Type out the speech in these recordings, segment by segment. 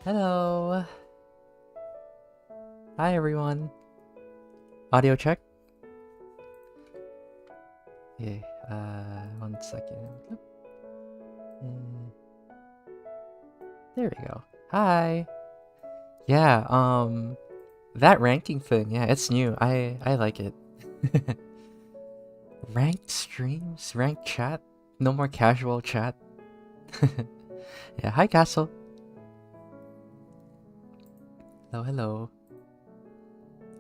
Hello. Hi everyone. Audio check. Okay, 1 second. Mm, There we go. Hi. Yeah, that ranking thing, yeah, it's new. I like it. Ranked streams, ranked chat. No more casual chat. Yeah, hi Castle. Hello, hello.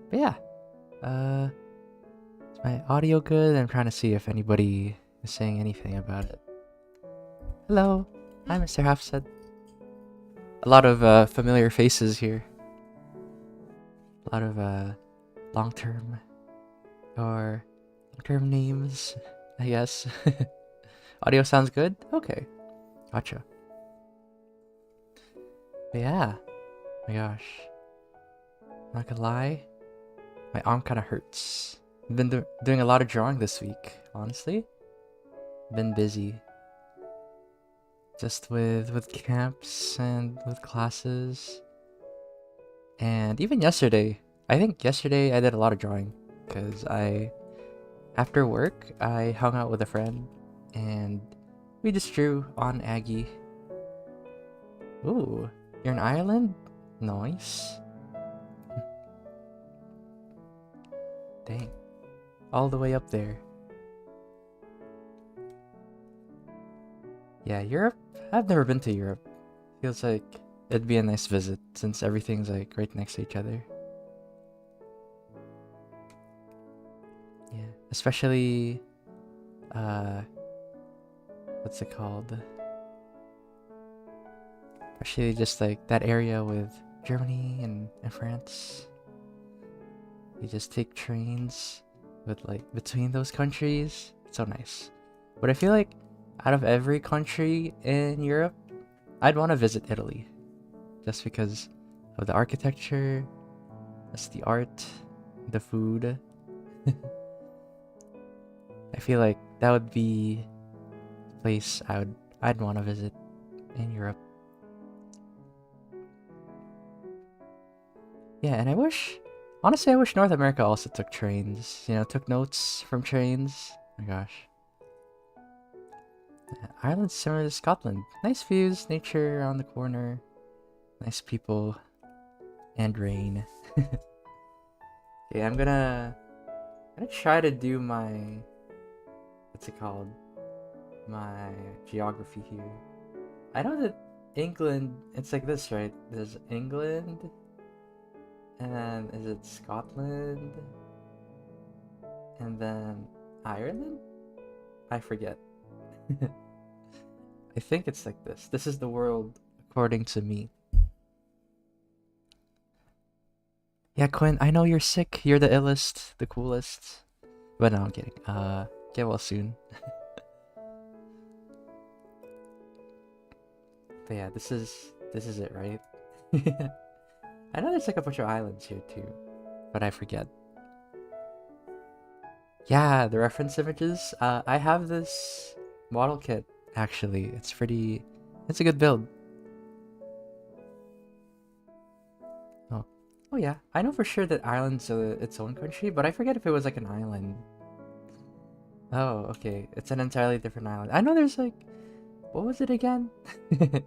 But yeah, is my audio good? I'm trying to see if anybody is saying anything about it. Hello. Hi, Mr. Hafsad. A lot of familiar faces here. A lot of long-term or long-term names, I guess. Audio sounds good? Okay. Gotcha. But yeah. My gosh. Not gonna lie. My arm kind of hurts. I've been doing a lot of drawing this week, honestly. Been busy. Just with camps and with classes. And even yesterday. I think yesterday I did a lot of drawing. Because after work, I hung out with a friend. And we just drew on Aggie. Ooh, you're in Ireland? Nice. Dang. All the way up there. Yeah, Europe? I've never been to Europe. Feels like it'd be a nice visit since everything's like right next to each other. Yeah, especially what's it called? Especially just like that area with Germany and France. You just take trains with like between those countries. It's so nice. But I feel like out of every country in Europe, I'd want to visit Italy. Just because of the architecture, that's the art, the food. I feel like that would be a place I'd want to visit in Europe. Yeah, and honestly, I wish North America also took trains. You know, took notes from trains. Oh my gosh. Yeah, Ireland's similar to Scotland. Nice views, nature around the corner, nice people, and rain. Okay, I'm gonna try to do my what's it called? My geography here. I know that England, it's like this, right? There's England, and then is it Scotland, and then Ireland? I forget. I think it's like this. This is the world according to me. Yeah, Quinn, I know you're sick. You're the illest, the coolest. But no, I'm kidding. Get well soon. But yeah, this is it, right? I know there's like a bunch of islands here too, but I forget. Yeah, the reference images. I have this model kit actually. It's a good build. Oh, oh yeah. I know for sure that Ireland's its own country, but I forget if it was like an island. Oh, okay. It's an entirely different island. I know there's like, what was it again? Okay,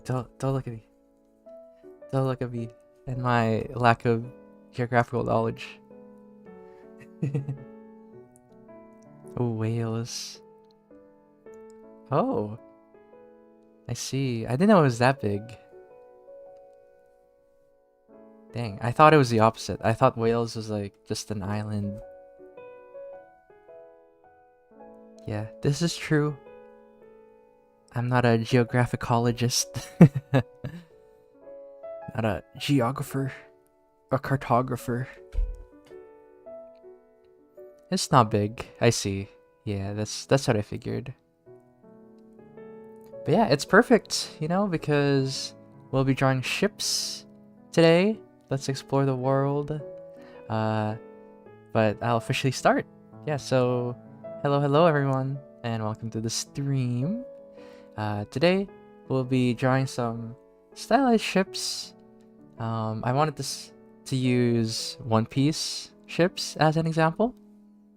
don't look at me. Don't look at me and my lack of geographical knowledge. Oh, Wales. Oh, I see. I didn't know it was that big. Dang, I thought it was the opposite. I thought Wales was like just an island. Yeah, this is true. I'm not a geographicologist. Not a geographer. A cartographer. It's not big. I see. Yeah, that's what I figured. But yeah, it's perfect, you know, because we'll be drawing ships today. Let's explore the world. Uh, but I'll officially start. Yeah, so hello everyone, and welcome to the stream. Today we'll be drawing some stylized ships. I wanted to use One Piece ships as an example,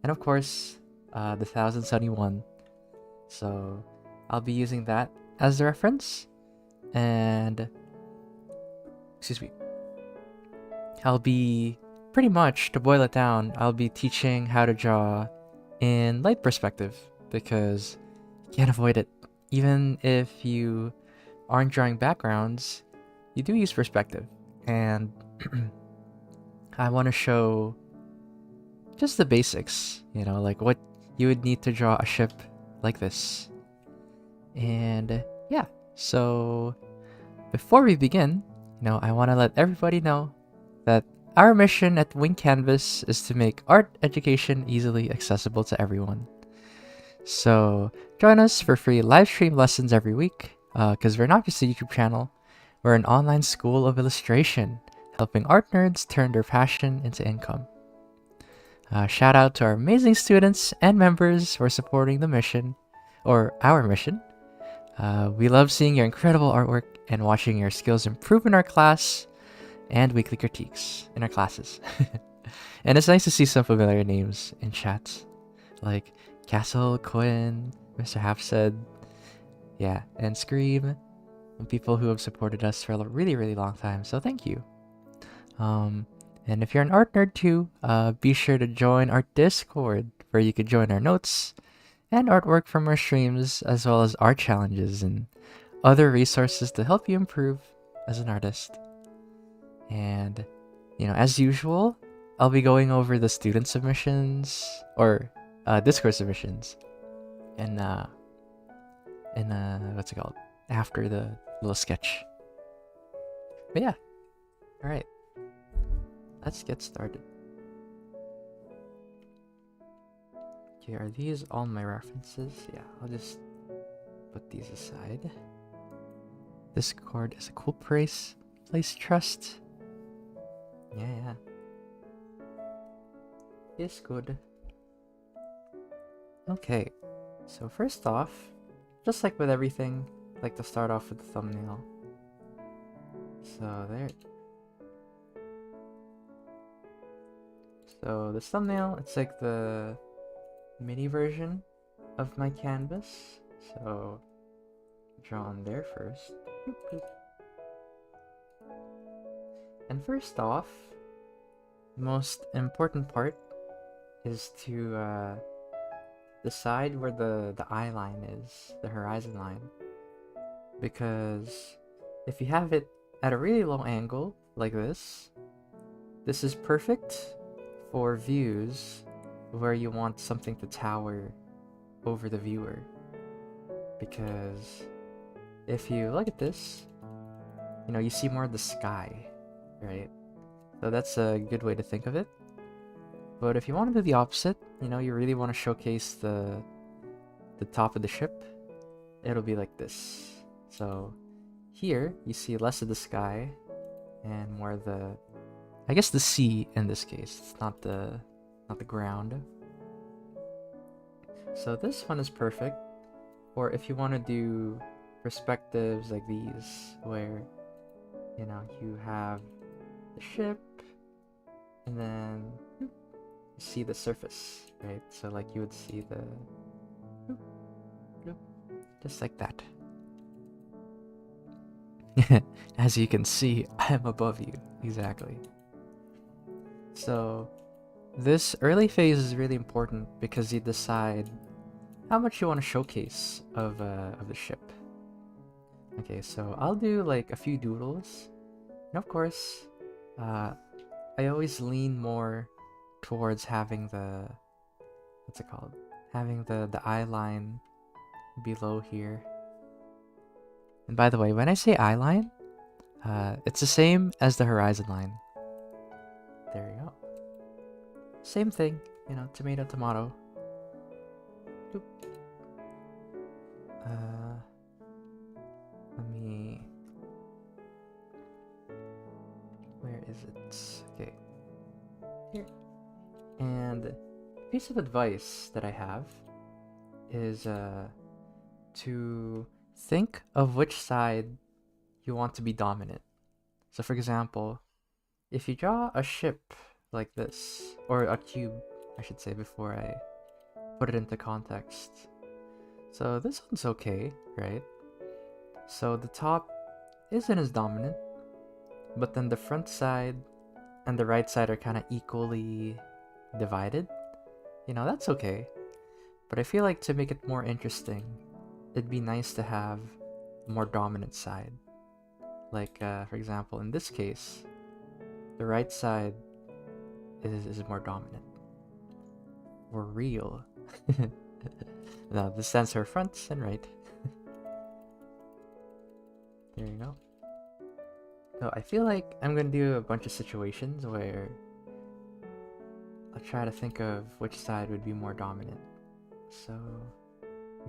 and of course, the Thousand Sunny One. So I'll be using that as the reference, and excuse me, I'll be pretty much, to boil it down, I'll be teaching how to draw in light perspective because you can't avoid it. Even if you aren't drawing backgrounds, you do use perspective, and I want to show just the basics, like what you would need to draw a ship like this. And yeah, so before we begin, I want to let everybody know that our mission at Wing Canvas is to make art education easily accessible to everyone. So join us for free live stream lessons every week, because we're not just a YouTube channel, we're an online school of illustration, helping art nerds turn their passion into income. Shout out to our amazing students and members for supporting the mission, or our mission. We love seeing your incredible artwork and watching your skills improve in our class and weekly critiques in our classes. And it's nice to see some familiar names in chat, like Castle, Quinn, Mr. Halfsaid, yeah, and Scream, and people who have supported us for a really, really long time, so thank you. And if you're an art nerd too, be sure to join our Discord, where you could join our notes and artwork from our streams, as well as art challenges and other resources to help you improve as an artist. And, as usual, I'll be going over the student submissions, or Discord submissions, and what's it called? After the little sketch. But yeah, alright. Let's get started. Okay, are these all my references? Yeah, I'll just put these aside. Discord is a cool place trust. Yeah. It's good. Okay, so first off, just like with everything, I like to start off with the thumbnail. So there. So this thumbnail, it's like the mini version of my canvas. So draw on there first. And first off, the most important part is to decide where the eye line is, the horizon line. Because if you have it at a really low angle, like this is perfect for views where you want something to tower over the viewer. Because if you look at this, you see more of the sky, right? So that's a good way to think of it. But if you want to do the opposite, you really want to showcase the top of the ship, it'll be like this. So here you see less of the sky and more of the, I guess, the sea in this case. It's not the ground. So this one is perfect. Or if you want to do perspectives like these, where you have the ship and then you see the surface, right? So like you would see the just like that. As you can see, I'm above you. Exactly. So this early phase is really important because you decide how much you want to showcase of the ship. Okay, so I'll do like a few doodles, and of course, I always lean more towards having the, what's it called? Having the eye line below here. And by the way, when I say eye line, it's the same as the horizon line. There you go. Same thing, tomato, tomato. Doop. Let me... Where is it? Okay. Here. And a piece of advice that I have is to think of which side you want to be dominant. So for example, if you draw a ship like this, or a cube, I should say, before I put it into context. So this one's okay, right? So the top isn't as dominant, but then the front side and the right side are kind of equally divided. You know, that's okay. But I feel like to make it more interesting, it'd be nice to have a more dominant side. Like, for example, in this case, the right side is more dominant. We're real. Now, this stands for front and right. There you go. So I feel like I'm gonna do a bunch of situations where I'll try to think of which side would be more dominant. So,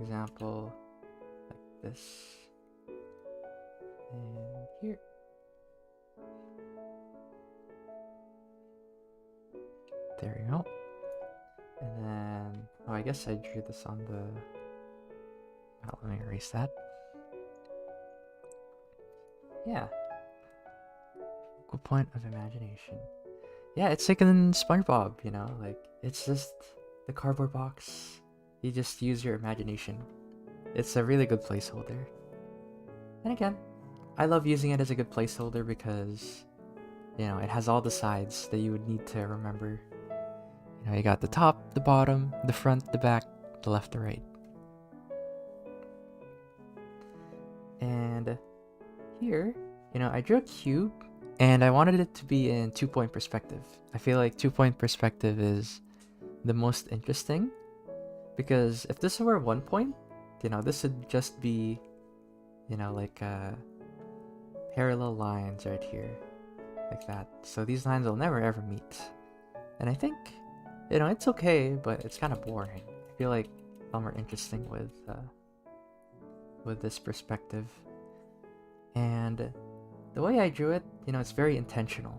example, like this. And here. There we go. And then, oh, I guess I drew this on the... Oh, let me erase that. Yeah. Focal point of imagination. Yeah, it's like in SpongeBob, you know? Like, it's just the cardboard box. You just use your imagination. It's a really good placeholder. And again, I love using it as a good placeholder because, you know, it has all the sides that you would need to remember. You know, you got the top, the bottom, the front, the back, the left, the right. And here, you know, I drew a cube and I wanted it to be in 2-point perspective. I feel like 2-point perspective is the most interesting because if this were 1 point, you know, this would just be, you know, like parallel lines right here, like that. So these lines will never ever meet. And I think, you know, it's okay, but it's kind of boring. I feel like a lot more interesting with this perspective. And the way I drew it, you know, it's very intentional.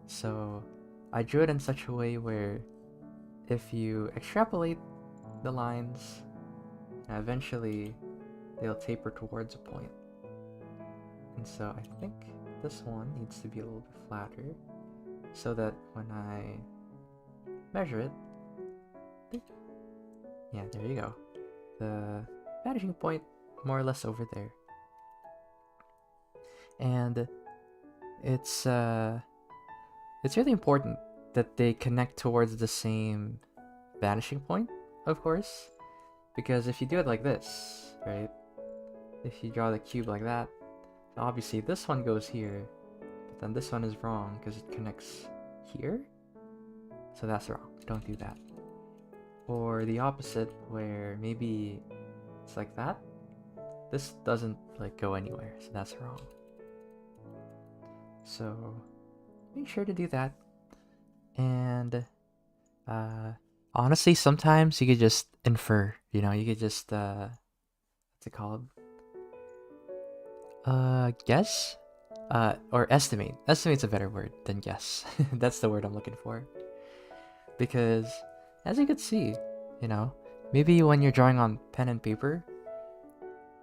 So I drew it in such a way where if you extrapolate the lines, eventually they'll taper towards a point. And so I think this one needs to be a little bit flatter so that when I measure it, yeah, there you go. The vanishing point more or less over there. And it's really important that they connect towards the same vanishing point, of course, because if you do it like this, right, if you draw the cube like that, obviously this one goes here, but then this one is wrong because it connects here, so that's wrong. Don't do that. Or the opposite, where maybe it's like that, this doesn't like go anywhere, so that's wrong. So make sure to do that. And honestly, sometimes you could just infer, you know, you could just what's it called, guess, or estimate. Estimate's a better word than guess. That's the word I'm looking for. Because as you could see, you know, maybe when you're drawing on pen and paper,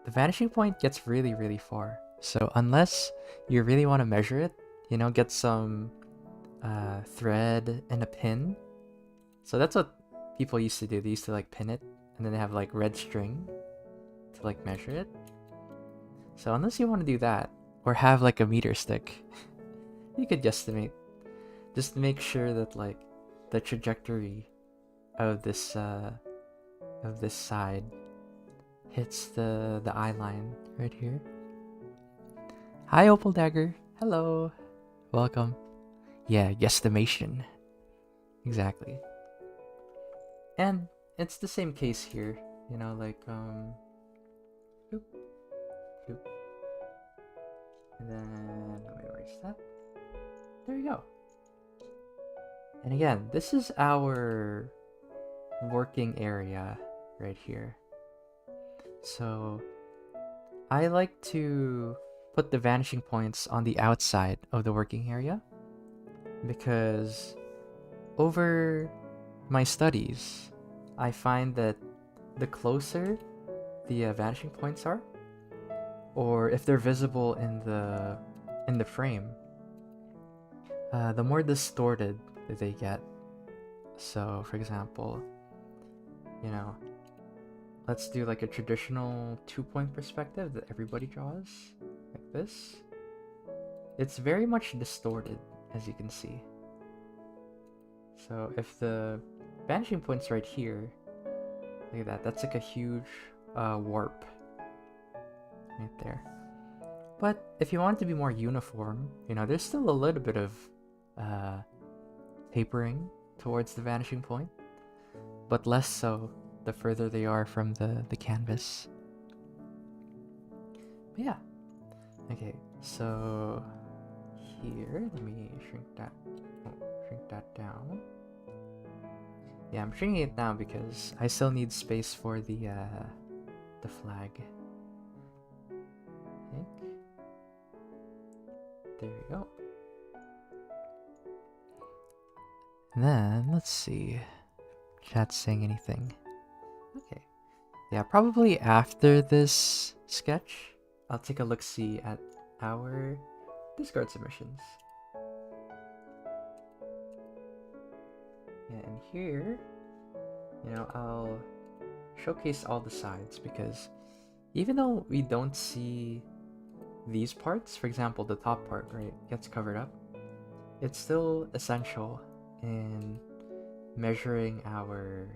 the vanishing point gets really, really far. So unless you really want to measure it, you know, get some thread and a pin. So that's what people used to do. They used to like pin it, and then they have like red string to like measure it. So unless you want to do that, or have like a meter stick, you could guesstimate. Just make sure that like the trajectory of this side hits the eye line right here. Hi, Opal Dagger. Hello. Welcome. Yeah, guesstimation. Exactly. And it's the same case here. You know, like, boop, boop. And then, let me erase that. There you go. And again, this is our working area right here. So I like to put the vanishing points on the outside of the working area because over my studies, I find that the closer the vanishing points are, or if they're visible in the frame, the more distorted they get. So for example, you know, let's do like a traditional 2-point perspective that everybody draws, like this. It's very much distorted, as you can see. So if the vanishing point's right here, look at that, that's like a huge warp right there. But if you want it to be more uniform, you know, there's still a little bit of tapering towards the vanishing point, but less so the further they are from the canvas. But yeah. Okay, so here, let me shrink that down. Yeah, I'm shrinking it down because I still need space for the flag. I think. There we go. And then, let's see. Chat's saying anything. Okay. Yeah, probably after this sketch, I'll take a look-see at our Discord submissions. Yeah, and here, you know, I'll showcase all the sides because even though we don't see these parts, for example, the top part, right, gets covered up, it's still essential in measuring our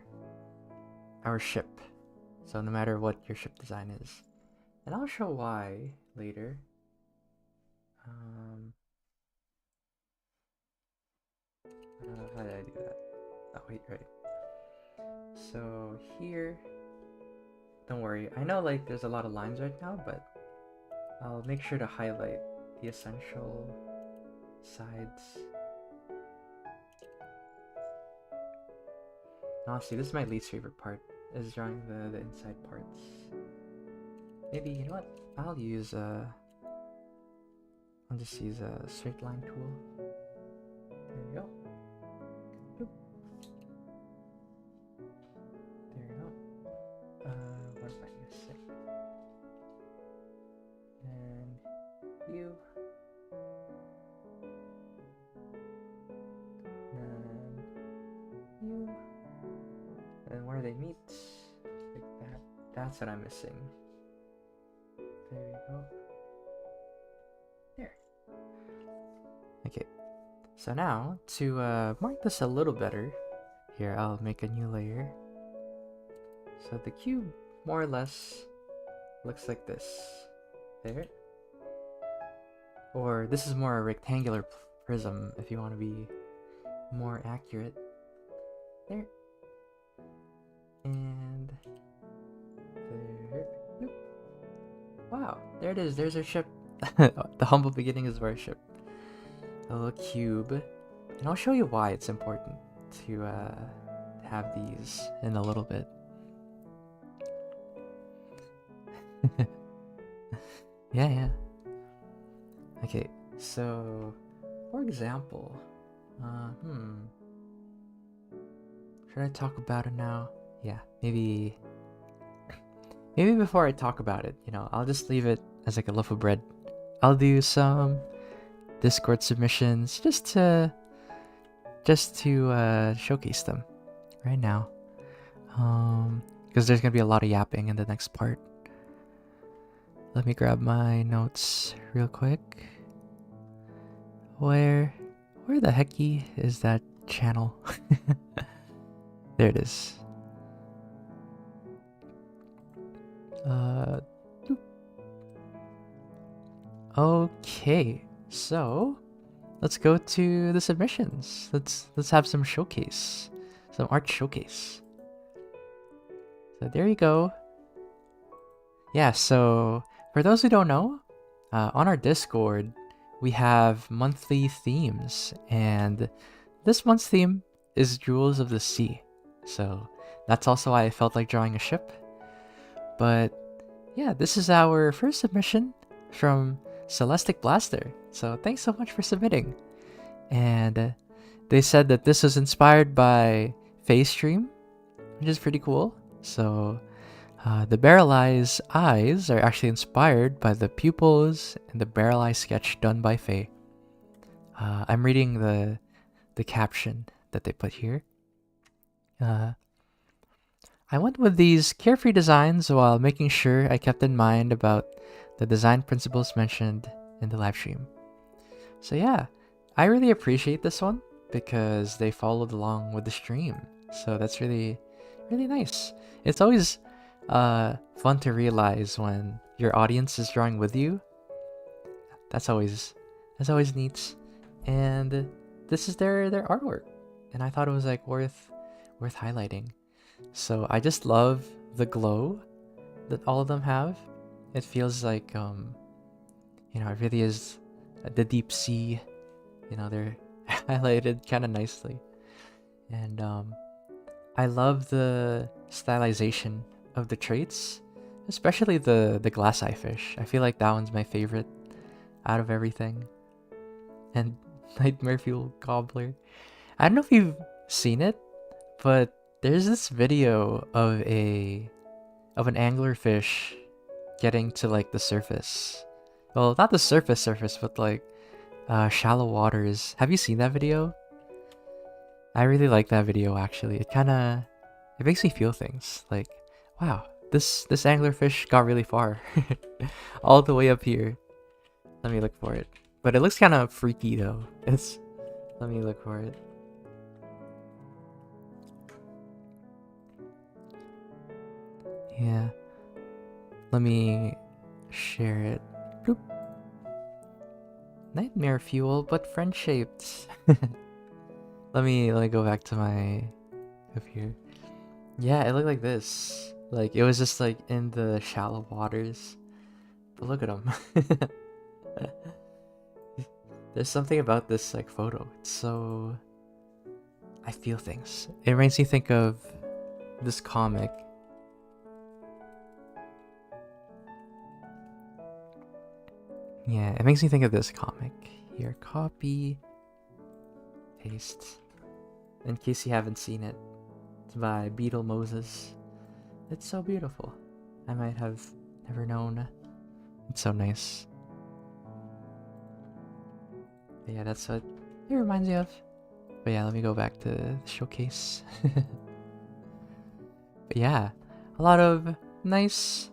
ship. So no matter what your ship design is, and I'll show why later. How did I do that? Oh wait, right. So here, don't worry. I know like there's a lot of lines right now, but I'll make sure to highlight the essential sides. Honestly, this is my least favorite part, is drawing the inside parts. Maybe, you know what? I'll just use a straight line tool. There we go. Boop. There we go. What am I gonna say? And you. And you. And where they meet, like that. That's what I'm missing. There we go. There. Okay. So now, to mark this a little better, here I'll make a new layer. So the cube, more or less, looks like this. There. Or this is more a rectangular prism if you want to be more accurate. There. And there. Nope. Wow, there it is. There's our ship. The humble beginnings of our ship. A little cube. And I'll show you why it's important to have these in a little bit. Yeah. Okay, so for example, should I talk about it now? Yeah, maybe before I talk about it, you know, I'll just leave it as like a loaf of bread. I'll do some Discord submissions just to showcase them right now, because there's gonna be a lot of yapping in the next part. Let me grab my notes real quick. Where the hecky is that channel? There it is. Okay, so let's go to the submissions. Let's have some showcase, some art showcase. So there you go. Yeah, so for those who don't know, on our Discord we have monthly themes, and this month's theme is Jewels of the Sea. So that's also why I felt like drawing a ship. But yeah, this is our first submission from Celestic Blaster. So thanks so much for submitting. And they said that this was inspired by Face Stream, which is pretty cool. So The Barrel-Eye's eyes are actually inspired by the pupils in the Barrel-Eye sketch done by Faye. I'm reading the caption that they put here. I went with these carefree designs while making sure I kept in mind about the design principles mentioned in the live stream. So yeah, I really appreciate this one because they followed along with the stream. So that's really, really nice. It's always fun to realize when your audience is drawing with you. That's always neat. And this is their artwork, and I thought it was like worth highlighting. So I just love the glow that all of them have. It feels like it really is the deep sea. They're highlighted kind of nicely, and I love the stylization of the traits, especially the glass eye fish. I feel like that one's my favorite out of everything. And Nightmare Fuel Gobbler. I don't know if you've seen it, but there's this video of an anglerfish getting to like the surface. Well, not the surface, but like shallow waters. Have you seen that video? I really like that video actually. It makes me feel things like, wow, this anglerfish got really far. All the way up here. Let me look for it. But it looks kind of freaky though. Let me look for it. Yeah. Let me share it. Bloop. Nightmare Fuel, but friend-shaped. Let me go back to my up here. Yeah, it looked like this. Like it was just like in the shallow waters. But look at them. There's something about this like photo. It's so I feel things. It makes me think of this comic. Yeah, it makes me think of this comic. Here, copy, paste. In case you haven't seen it, it's by Beetle Moses. It's so beautiful. I might have never known. It's so nice. But yeah, that's what it reminds me of. But yeah, let me go back to the showcase. But yeah, a lot of nice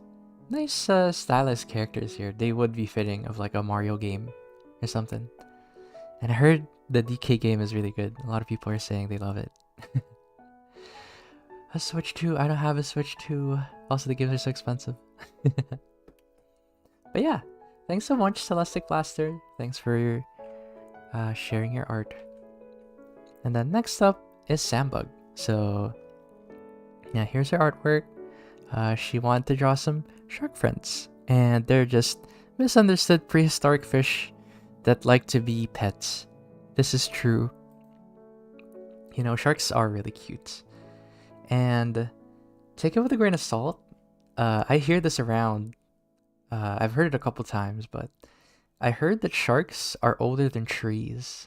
stylized characters here. They would be fitting of like a Mario game or something. And I heard the DK game is really good. A lot of people are saying they love it. A Switch 2. I don't have a Switch 2. Also, the games are so expensive. But yeah, thanks so much, Celestic Blaster. Thanks for your sharing your art. And then next up is Sambug. So yeah, here's her artwork. She wanted to draw some shark friends, and they're just misunderstood prehistoric fish that like to be pets. This is true. Sharks are really cute, and take it with a grain of salt. I hear this around. I've heard it a couple times, but I heard that sharks are older than trees.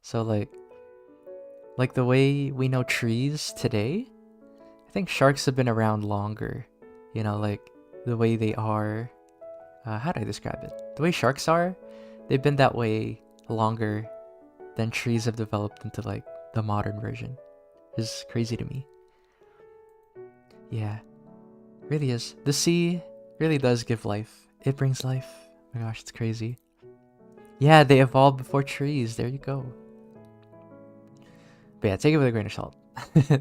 So like the way we know trees today, I think sharks have been around longer. Like the way they are. How do I describe it? The way sharks are, they've been that way longer than trees have developed into like the modern version. It's crazy to me. Yeah, really is. The sea really does give life. It brings life. Oh my gosh, it's crazy. Yeah, they evolved before trees. There you go. But yeah, take it with a grain of salt.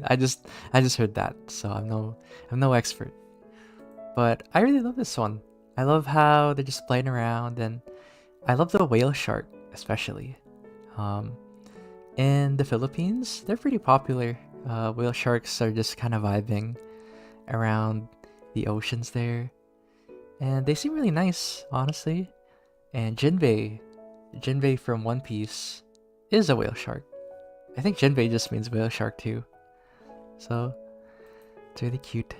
I just heard that, so I'm no expert. But I really love this one. I love how they're just playing around, and I love the whale shark especially. In the Philippines, they're pretty popular. Whale sharks are just kind of vibing around the oceans there, and they seem really nice, honestly. And Jinbei from One Piece is a whale shark. I think Jinbei just means whale shark too. So it's really cute.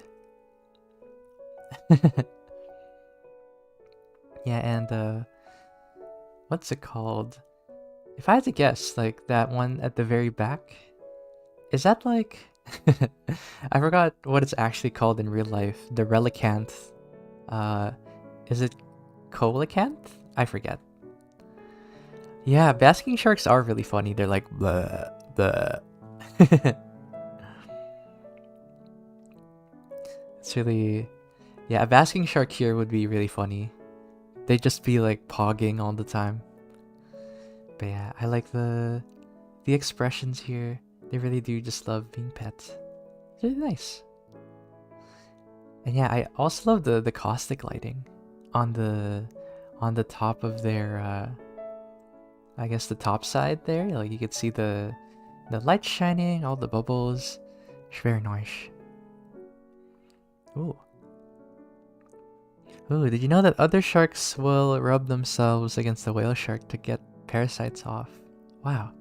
Yeah, and what's it called? If I had to guess, like that one at the very back, is that like I forgot what it's actually called in real life. The relicanth. Is it coelacanth? I forget. Yeah, basking sharks are really funny. They're like blah blah. It's really, yeah. A basking shark here would be really funny. They'd just be like pogging all the time. But yeah, I like the expressions here. They really do just love being pets. It's really nice. And yeah, I also love the caustic lighting on the top of their I guess the top side there. Like you could see the light shining, all the bubbles. It's very nice. Ooh. Ooh, did you know that other sharks will rub themselves against the whale shark to get parasites off? Wow.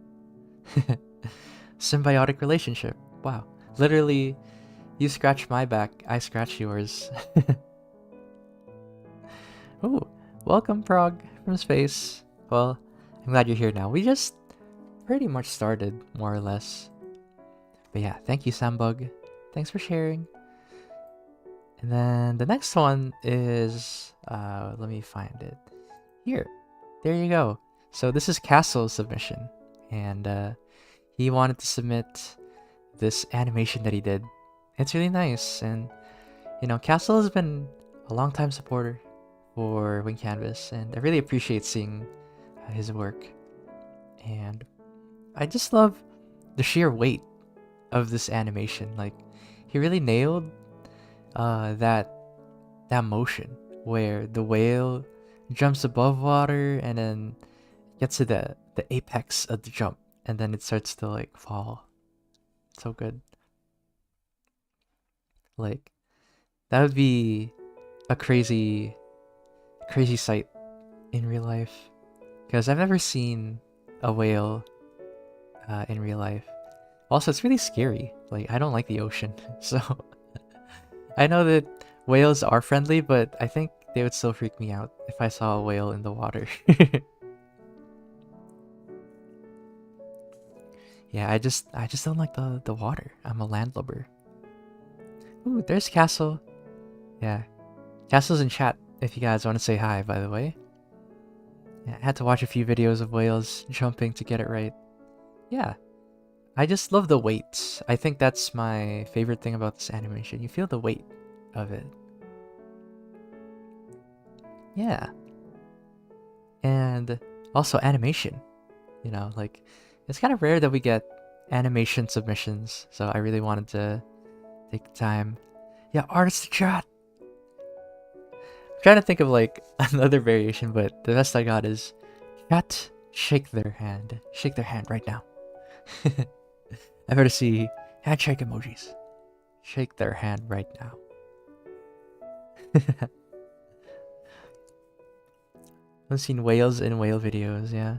Symbiotic relationship. Wow. Literally, you scratch my back, I scratch yours. Ooh, welcome, Prog, from space. Well, I'm glad you're here now. We just pretty much started, more or less. But yeah, thank you, Sambug. Thanks for sharing. And then the next one is, let me find it. Here. There you go. So this is Castle's submission. And he wanted to submit this animation that he did. It's really nice. And, you know, Castle has been a long time supporter for Wing Canvas. And I really appreciate seeing his work. And I just love the sheer weight of this animation. Like, he really nailed that motion where the whale jumps above water and then gets to the apex of the jump, and then it starts to like fall. So good. Like, that would be a crazy sight in real life, because I've never seen a whale in real life. Also, it's really scary. Like, I don't like the ocean, so I know that whales are friendly, but I think they would still freak me out if I saw a whale in the water. Yeah, I just don't like the water. I'm a landlubber. Ooh, there's Castle. Yeah, Castle's in chat if you guys want to say hi, by the way. Yeah, I had to watch a few videos of whales jumping to get it right. Yeah, I just love the weight. I think that's my favorite thing about this animation. You feel the weight of it. Yeah. And also animation. You know, like, it's kind of rare that we get animation submissions, so I really wanted to take the time. Yeah, artist chat! I'm trying to think of, like, another variation, but the best I got is chat, shake their hand. Shake their hand right now. I've heard to see handshake emojis. Shake their hand right now. I've seen whales in whale videos, yeah.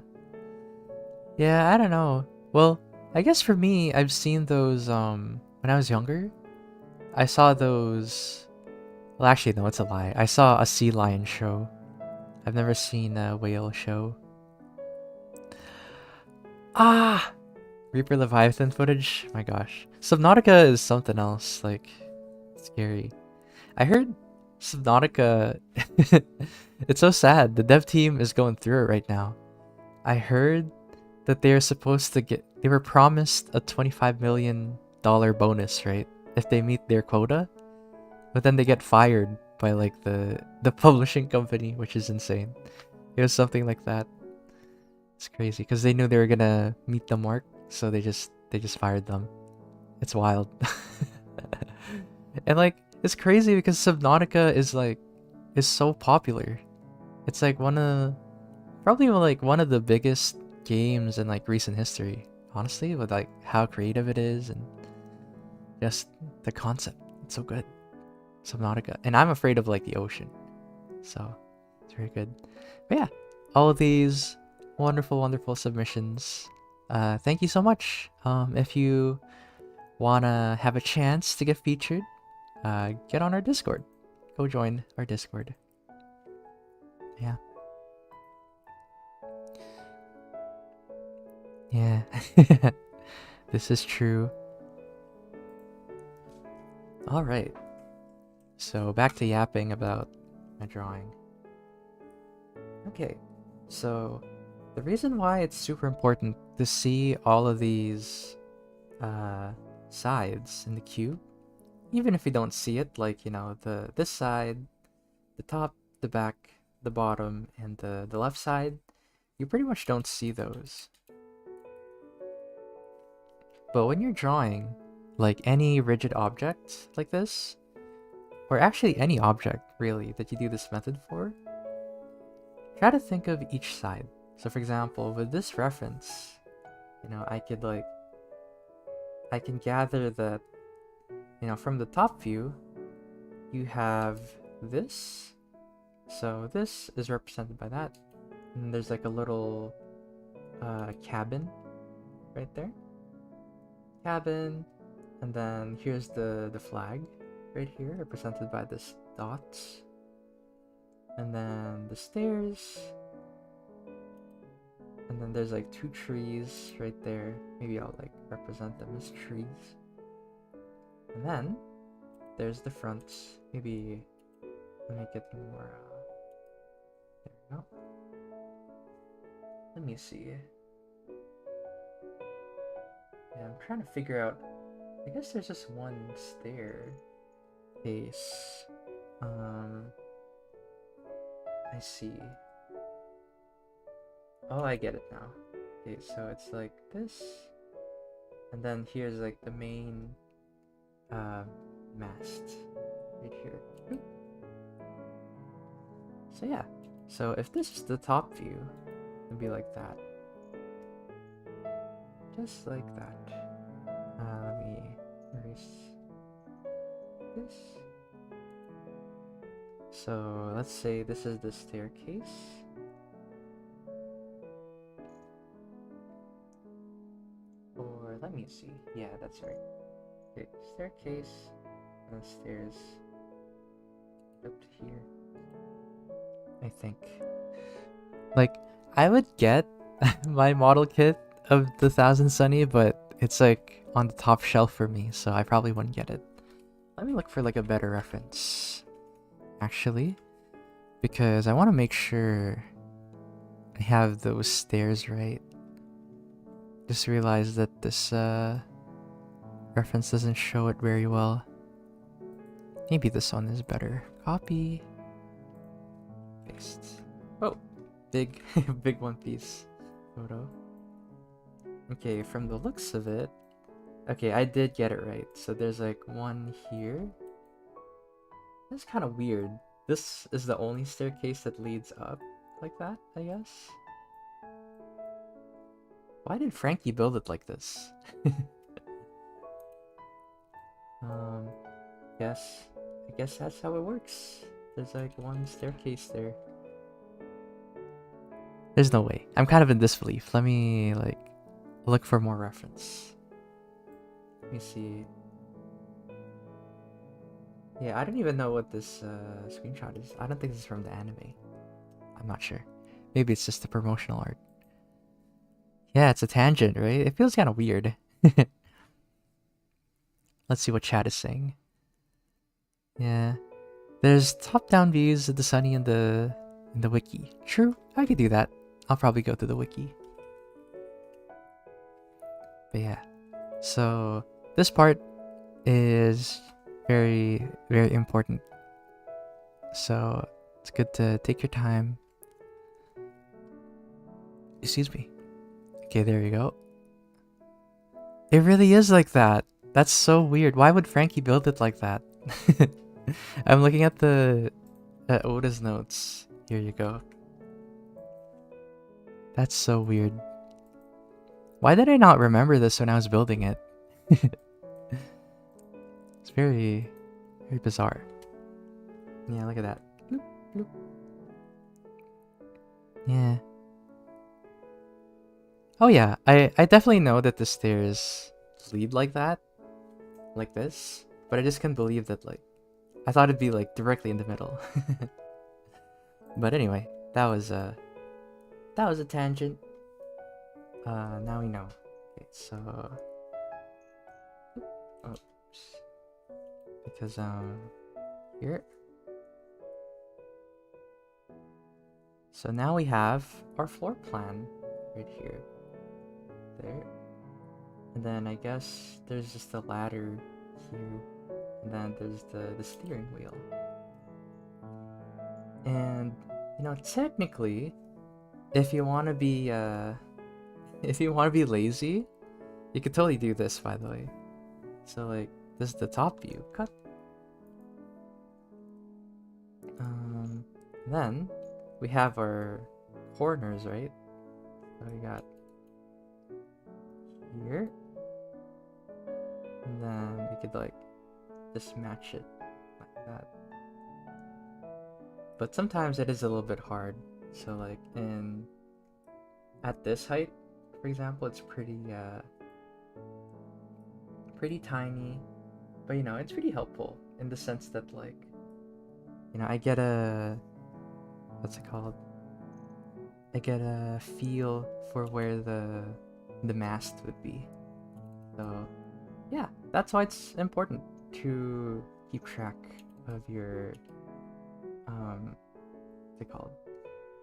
Yeah, I don't know. Well, I guess for me, I've seen those, when I was younger. I saw those... Well, actually, no, it's a lie. I saw a sea lion show. I've never seen a whale show. Ah! Reaper Leviathan footage? My gosh. Subnautica is something else, like, scary. I heard Subnautica... It's so sad. The dev team is going through it right now. I heard that they're supposed to get... They were promised a $25 million bonus, right? If they meet their quota. But then they get fired by, like, the publishing company, which is insane. It was something like that. It's crazy, because they knew they were gonna meet the mark, so they just fired them. It's wild. And, like, it's crazy because Subnautica is so popular. It's like probably like one of the biggest games in like recent history, honestly, with like how creative it is and just the concept. It's so good. Subnautica. And I'm afraid of like the ocean, so it's very good. But yeah, all of these wonderful submissions. Thank you so much. If you wanna have a chance to get featured, get on our Discord. Go join our Discord. Yeah. Yeah. This is true. Alright, so back to yapping about my drawing. Okay, so the reason why it's super important to see all of these sides in the cube, even if you don't see it, like, you know, this side, the top, the back, the bottom, and the left side, you pretty much don't see those. But when you're drawing, like any rigid object like this, or actually any object really that you do this method for, try to think of each side. So for example, with this reference, you know, I can gather that, you know, from the top view, you have this. So this is represented by that. And there's like a little cabin right there. Cabin. And then here's the flag right here, represented by this dots. And then the stairs. And then there's like 2 trees right there. Maybe I'll like represent them as trees. And then there's the front. Maybe let me get more. There we go. Let me see. Yeah, I'm trying to figure out. I guess there's just one staircase. I see. Oh, I get it now. Okay, so it's like this, and then here's like the main mast right here. So yeah, so if this is the top view, it'd be like that. Just like that. Let me erase this. So let's say this is the staircase. Or let me see. Yeah, that's right. Okay, staircase and stairs up to here. I think. Like, I would get my model kit of the Thousand Sunny, but it's like on the top shelf for me, so I probably wouldn't get it. Let me look for like a better reference, actually, because I want to make sure I have those stairs right. Just realized that this reference doesn't show it very well. Maybe this one is better. Copy. Paste. Oh, big, big One Piece photo. Okay, from the looks of it, okay, I did get it right. So there's like one here. That's kind of weird. This is the only staircase that leads up like that, I guess. Why did Frankie build it like this? I guess that's how it works. There's like one staircase there. There's no way. I'm kind of in disbelief. Let me like look for more reference. Let me see. Yeah, I don't even know what this screenshot is. I don't think this is from the anime. I'm not sure. Maybe it's just the promotional art. Yeah, it's a tangent, right? It feels kind of weird. Let's see what chat is saying. Yeah. There's top-down views of the Sunny in the wiki. True, I could do that. I'll probably go to the wiki. But yeah. So this part is very, very important. So it's good to take your time. Excuse me. Okay, there you go. It really is like that. That's so weird. Why would Frankie build it like that? I'm looking at the Oda's notes. Here you go. That's so weird. Why did I not remember this when I was building it? It's very, very bizarre. Yeah, look at that. Bloop, bloop. Yeah. Oh yeah, I definitely know that the stairs lead like that. Like this. But I just can't believe that, like, I thought it'd be like directly in the middle. But anyway, that was a tangent. Now we know. Okay, so oops. because here. So now we have our floor plan right here. There. And then I guess there's just a ladder here. And then there's the steering wheel. And you know, technically, if you want to be lazy, you could totally do this, by the way. So like, this is the top view. Cut. Then we have our corners, right? So we got here, and then we could like just match it like that. But sometimes it is a little bit hard. So like at this height, for example, it's pretty tiny, but you know, it's pretty helpful in the sense that like, you know, I get a feel for where the mast would be. So yeah, that's why it's important to keep track of your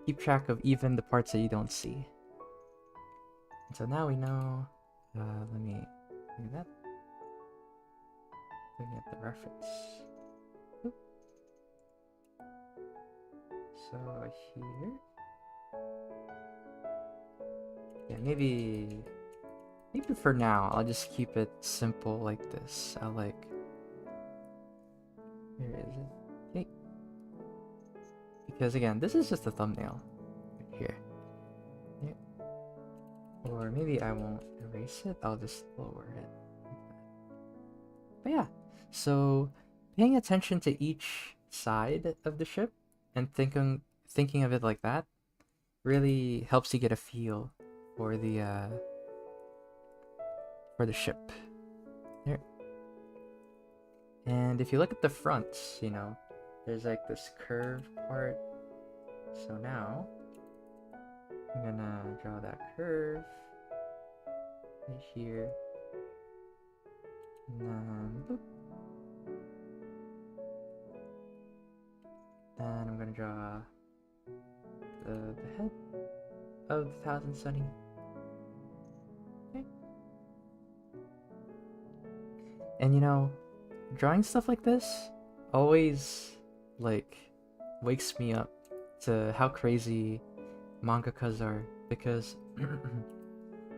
keep track of even the parts that you don't see. And so now we know. Let me do that. Looking at the reference. Oop. So here. Yeah, maybe for now I'll just keep it simple like this. I'll like, where is it? Okay. Because again, this is just a thumbnail right here. Yeah. Or maybe I won't erase it, I'll just lower it like that. But yeah, so paying attention to each side of the ship and thinking of it like that really helps you get a feel for the ship. There. And if you look at the fronts, you know, there's like this curved part. So now I'm gonna draw that curve right here. And then boop. Then I'm gonna draw the head of the Thousand Sunny. Okay. And you know, drawing stuff like this always like wakes me up to how crazy mangakas are, because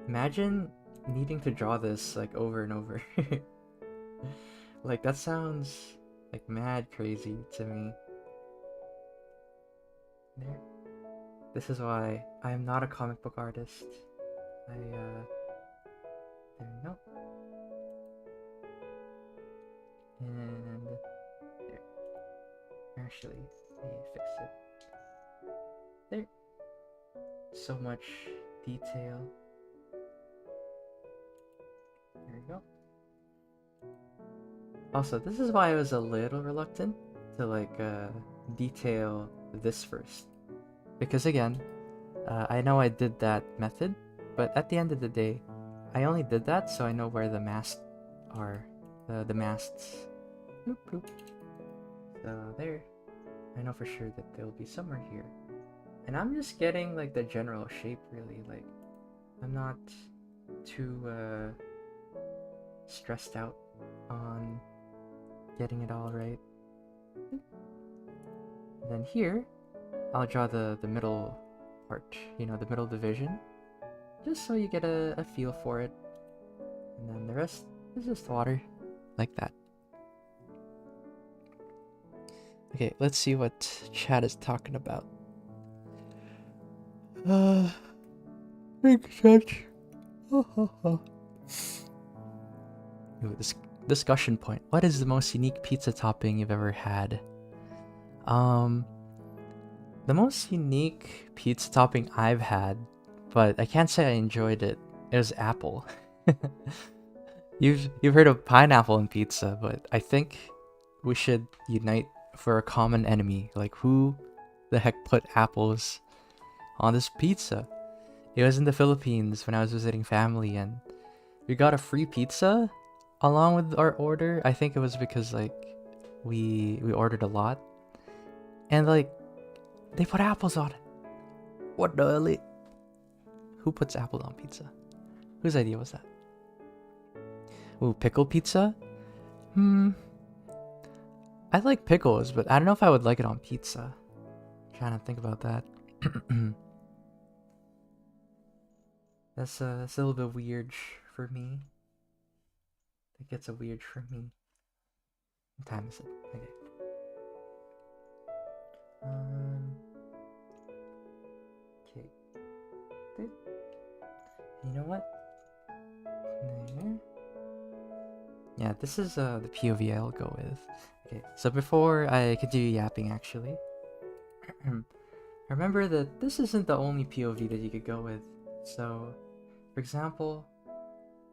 imagine needing to draw this like over and over. Like that sounds like mad crazy to me. There. This is why I am not a comic book artist. There we go. And there. Actually, let me fix it. There. So much detail. There we go. Also, this is why I was a little reluctant to like detail this first. Because again, I know I did that method, but at the end of the day, I only did that so I know where the masts are. The masts. Bloop, bloop. So there. I know for sure that they'll be somewhere here. And I'm just getting like the general shape really. Like, I'm not too stressed out on getting it all right. And then here, I'll draw the middle part, you know, the middle division, just so you get a feel for it. And then the rest is just water, like that. Okay, let's see what chat is talking about. Big chat. Ooh, this discussion point. What is the most unique pizza topping you've ever had? The most unique pizza topping I've had, but I can't say I enjoyed it, it was apple. You've heard of pineapple in pizza, but I think we should unite for a common enemy. Like, who the heck put apples on this pizza? It was in the Philippines when I was visiting family, and we got a free pizza along with our order. I think it was because like we ordered a lot, and like they put apples on it. What the hell? Who puts apples on pizza? Whose idea was that? Ooh, pickle pizza? I like pickles, but I don't know if I would like it on pizza. I'm trying to think about that. That's a little bit weird for me. It gets a weird for me. What time is it? Okay. Okay. You know what? There. Yeah, this is the POV I'll go with. Okay, so before I continue yapping, actually, remember that this isn't the only POV that you could go with. So, for example,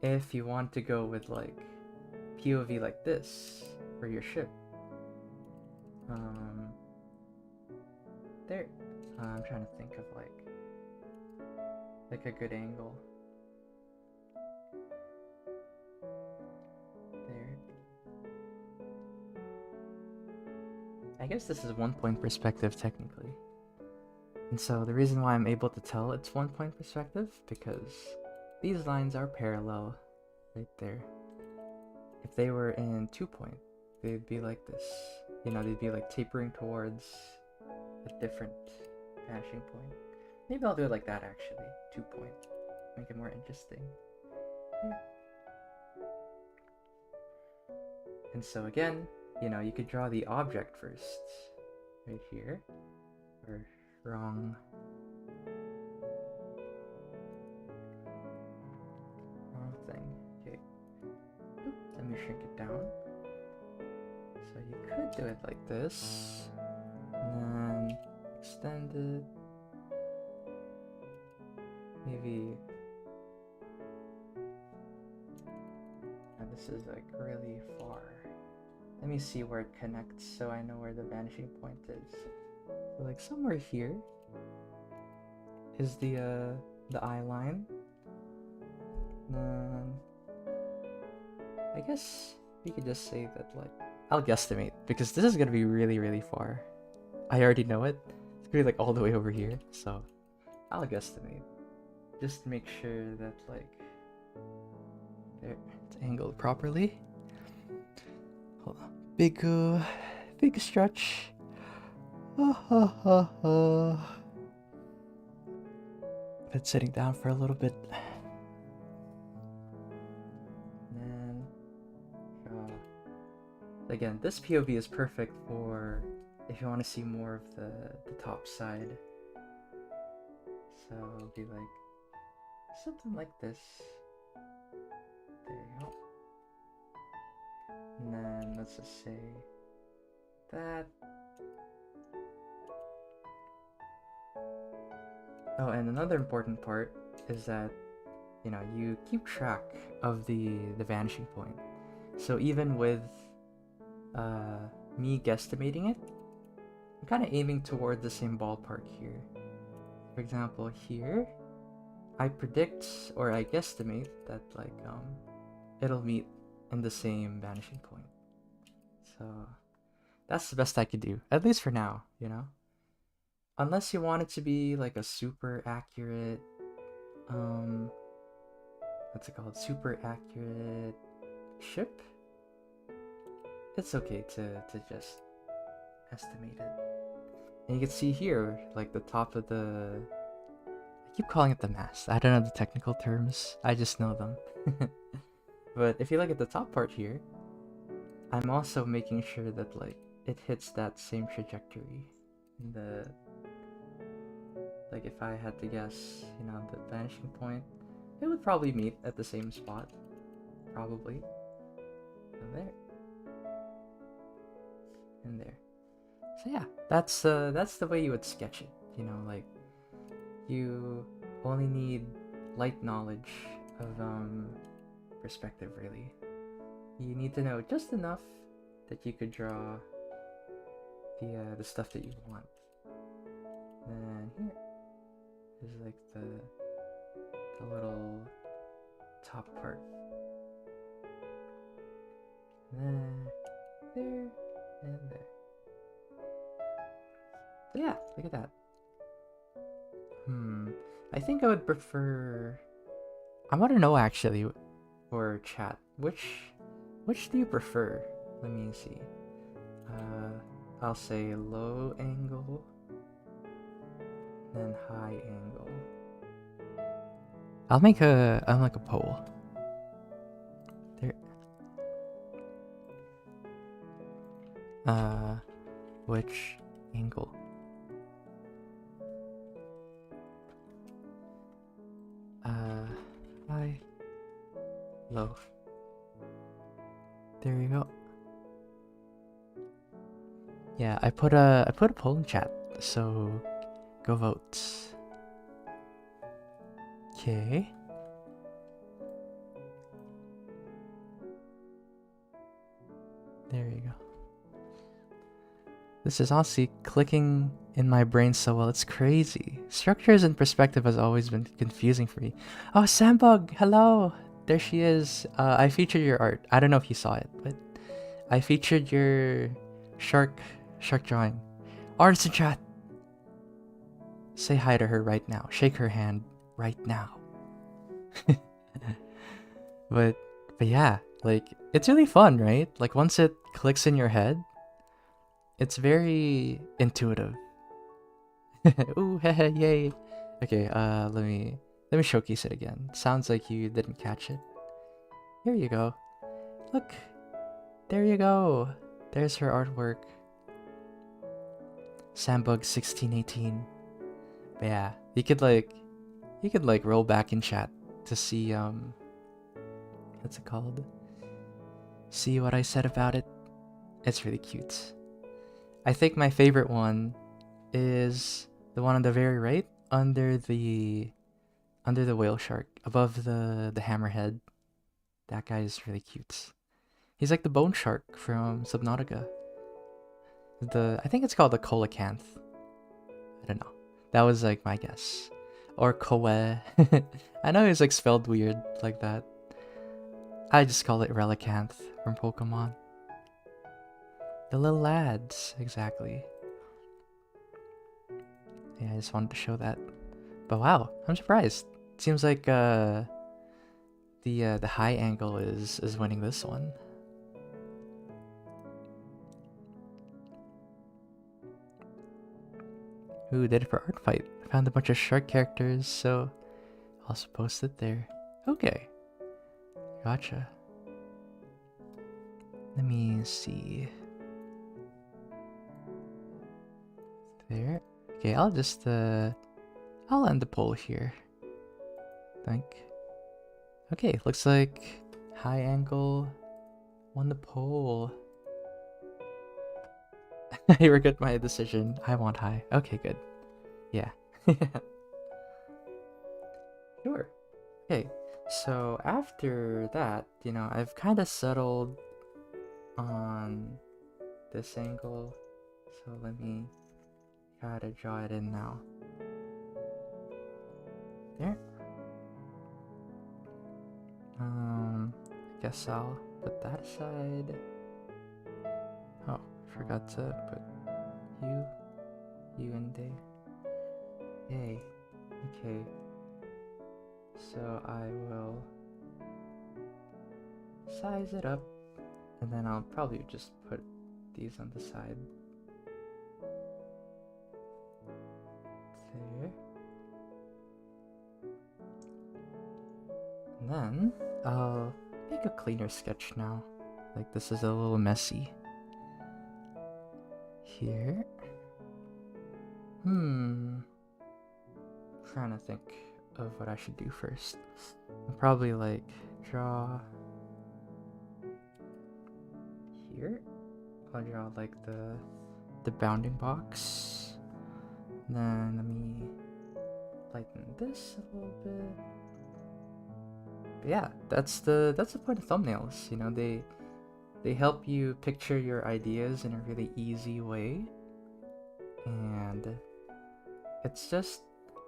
if you want to go with like POV like this for your ship, there. I'm trying to think of like a good angle. There. I guess this is 1-point perspective technically. And so the reason why I'm able to tell it's 1-point perspective, because these lines are parallel right there. If they were in 2-point, they'd be like this. You know, they'd be like tapering towards a different vanishing point. Maybe I'll do it like that actually, 2-point. Make it more interesting. Yeah. And so again, you know, you could draw the object first. Right here. Or wrong thing. Okay. Oop, let me shrink it down. So you could do it like this. And then extend it. Maybe. And this is like really far. Let me see where it connects so I know where the vanishing point is. So like somewhere here is the eye line. Then I guess we could just say that, like, I'll guesstimate because this is gonna be really, really far. I already know it. It's gonna be like all the way over here, so I'll guesstimate. Just make sure that like there it's angled properly. Hold on. Big stretch. Been sitting down for a little bit. And again, this POV is perfect for if you want to see more of the top side. So it'll be like something like this. There you go. And then let's just say that. Oh, and another important part is that, you know, you keep track of the vanishing point. So even with me guesstimating it, I'm kind of aiming toward the same ballpark here. For example, here, I predict or I guesstimate that like it'll meet in the same vanishing point. So that's the best I could do, at least for now, you know? Unless you want it to be like a super accurate, what's it called? Super accurate ship? It's okay to just estimate it. And you can see here, like the top of the... I keep calling it the mast. I don't know the technical terms. I just know them. But if you look at the top part here, I'm also making sure that like it hits that same trajectory. In the... Like if I had to guess, you know, the vanishing point, it would probably meet at the same spot. Probably. So there. And there. So yeah, that's the way you would sketch it. You know, like you only need light knowledge of perspective really. You need to know just enough that you could draw the stuff that you want. Then here is like the little top part. Then there Yeah, look at that. I think I would prefer. I want to know actually for chat. Which do you prefer? Let me see. I'll say low angle, then high angle. I'll make a poll. There. Which angle? High, low. There you go. Yeah, I put a poll in chat, so go vote. Okay. There you go. This is honestly clicking in my brain so well, it's crazy. Structures and perspective has always been confusing for me. Oh, Sambug, hello! There she is. I featured your art. I don't know if you saw it, but I featured your shark drawing. Artist in chat! Say hi to her right now. Shake her hand right now. But yeah, like, it's really fun, right? Like, once it clicks in your head, it's very intuitive. Ooh, yay. Okay, let me showcase it again. Sounds like you didn't catch it. Here you go. Look. There you go. There's her artwork. Sambug 1618. But yeah, you could roll back in chat to see what's it called? See what I said about it. It's really cute. I think my favorite one is the one on the very right, under the whale shark, above the hammerhead. That guy is really cute. He's like the bone shark from Subnautica. I think it's called the coelacanth. I don't know. That was like my guess. Or koe. I know it's like spelled weird like that. I just call it relicanth from Pokemon. The little lads, exactly. Yeah, I just wanted to show that. But wow, I'm surprised. It seems like the high angle is winning this one. Ooh, did it for art fight. Found a bunch of shark characters, so I'll also post it there. Okay. Gotcha. Let me see. There. Okay, I'll just I'll end the poll here. Think. Okay, looks like high angle won the poll. I regret my decision. I want high. Okay, good. Yeah. Sure. Okay, so after that, you know, I've kind of settled on this angle. So let me try to draw it in now. There. I guess I'll put that aside. Oh, forgot to put you in there. Yay. Okay. So I will size it up, and then I'll probably just put these on the side. There. And then I'll make a cleaner sketch now. Like, this is a little messy. Here. Trying to think of what I should do first. I'll probably like draw here. I'll draw like the bounding box. And then let me lighten this a little bit. But yeah, that's the point of thumbnails. You know, they help you picture your ideas in a really easy way, and it's just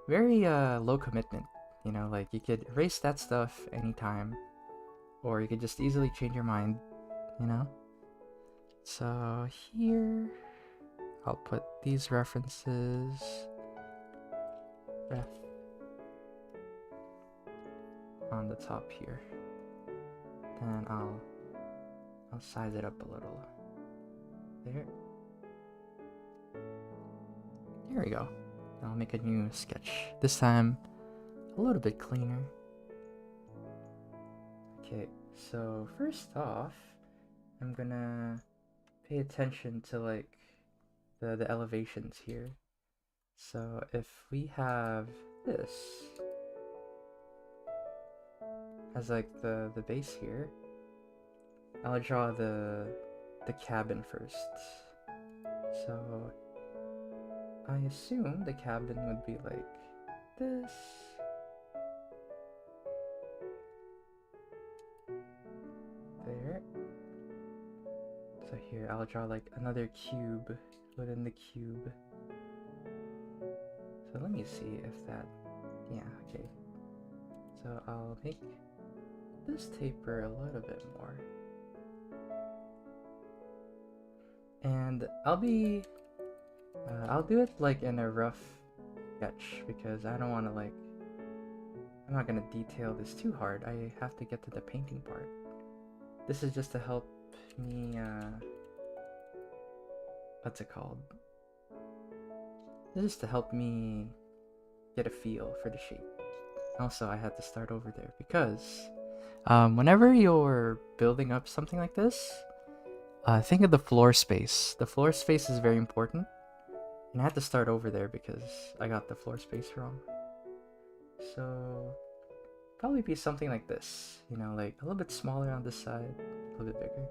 very low commitment. You know, like, you could erase that stuff anytime, or you could just easily change your mind, you know. So here I'll put these references ref on the top here. Then I'll size it up a little. There. There we go. I'll make a new sketch. This time a little bit cleaner. Okay, so first off, I'm gonna pay attention to like the elevations here. So if we have this as like the base here, I'll draw the cabin first. So I assume the cabin would be like this. There. So here I'll draw like another cube within the cube. So let me see if that, yeah, okay. So I'll make this taper a little bit more. And I'll do it like in a rough sketch because I don't want to like, I'm not going to detail this too hard. I have to get to the painting part. This is just to help me, what's it called? This is to help me get a feel for the shape. Also, I had to start over there because whenever you're building up something like this, think of the floor space. The floor space is very important. And I had to start over there because I got the floor space wrong. So, probably be something like this. You know, like a little bit smaller on this side, a little bit bigger.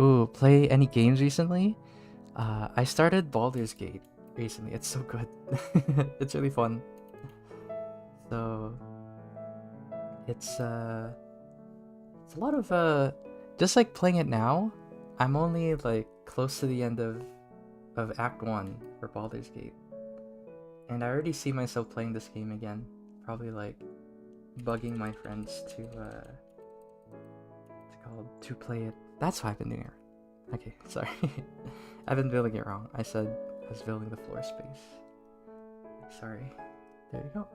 Ooh, play any games recently? I started Baldur's Gate recently. It's so good. It's really fun. So, it's a lot of just like playing it now. I'm only like close to the end of Act 1 for Baldur's Gate, and I already see myself playing this game again. Probably like bugging my friends to play it. That's why I've been doing it. Okay, sorry. I've been building it wrong. I said I was building the floor space. Sorry. There you go.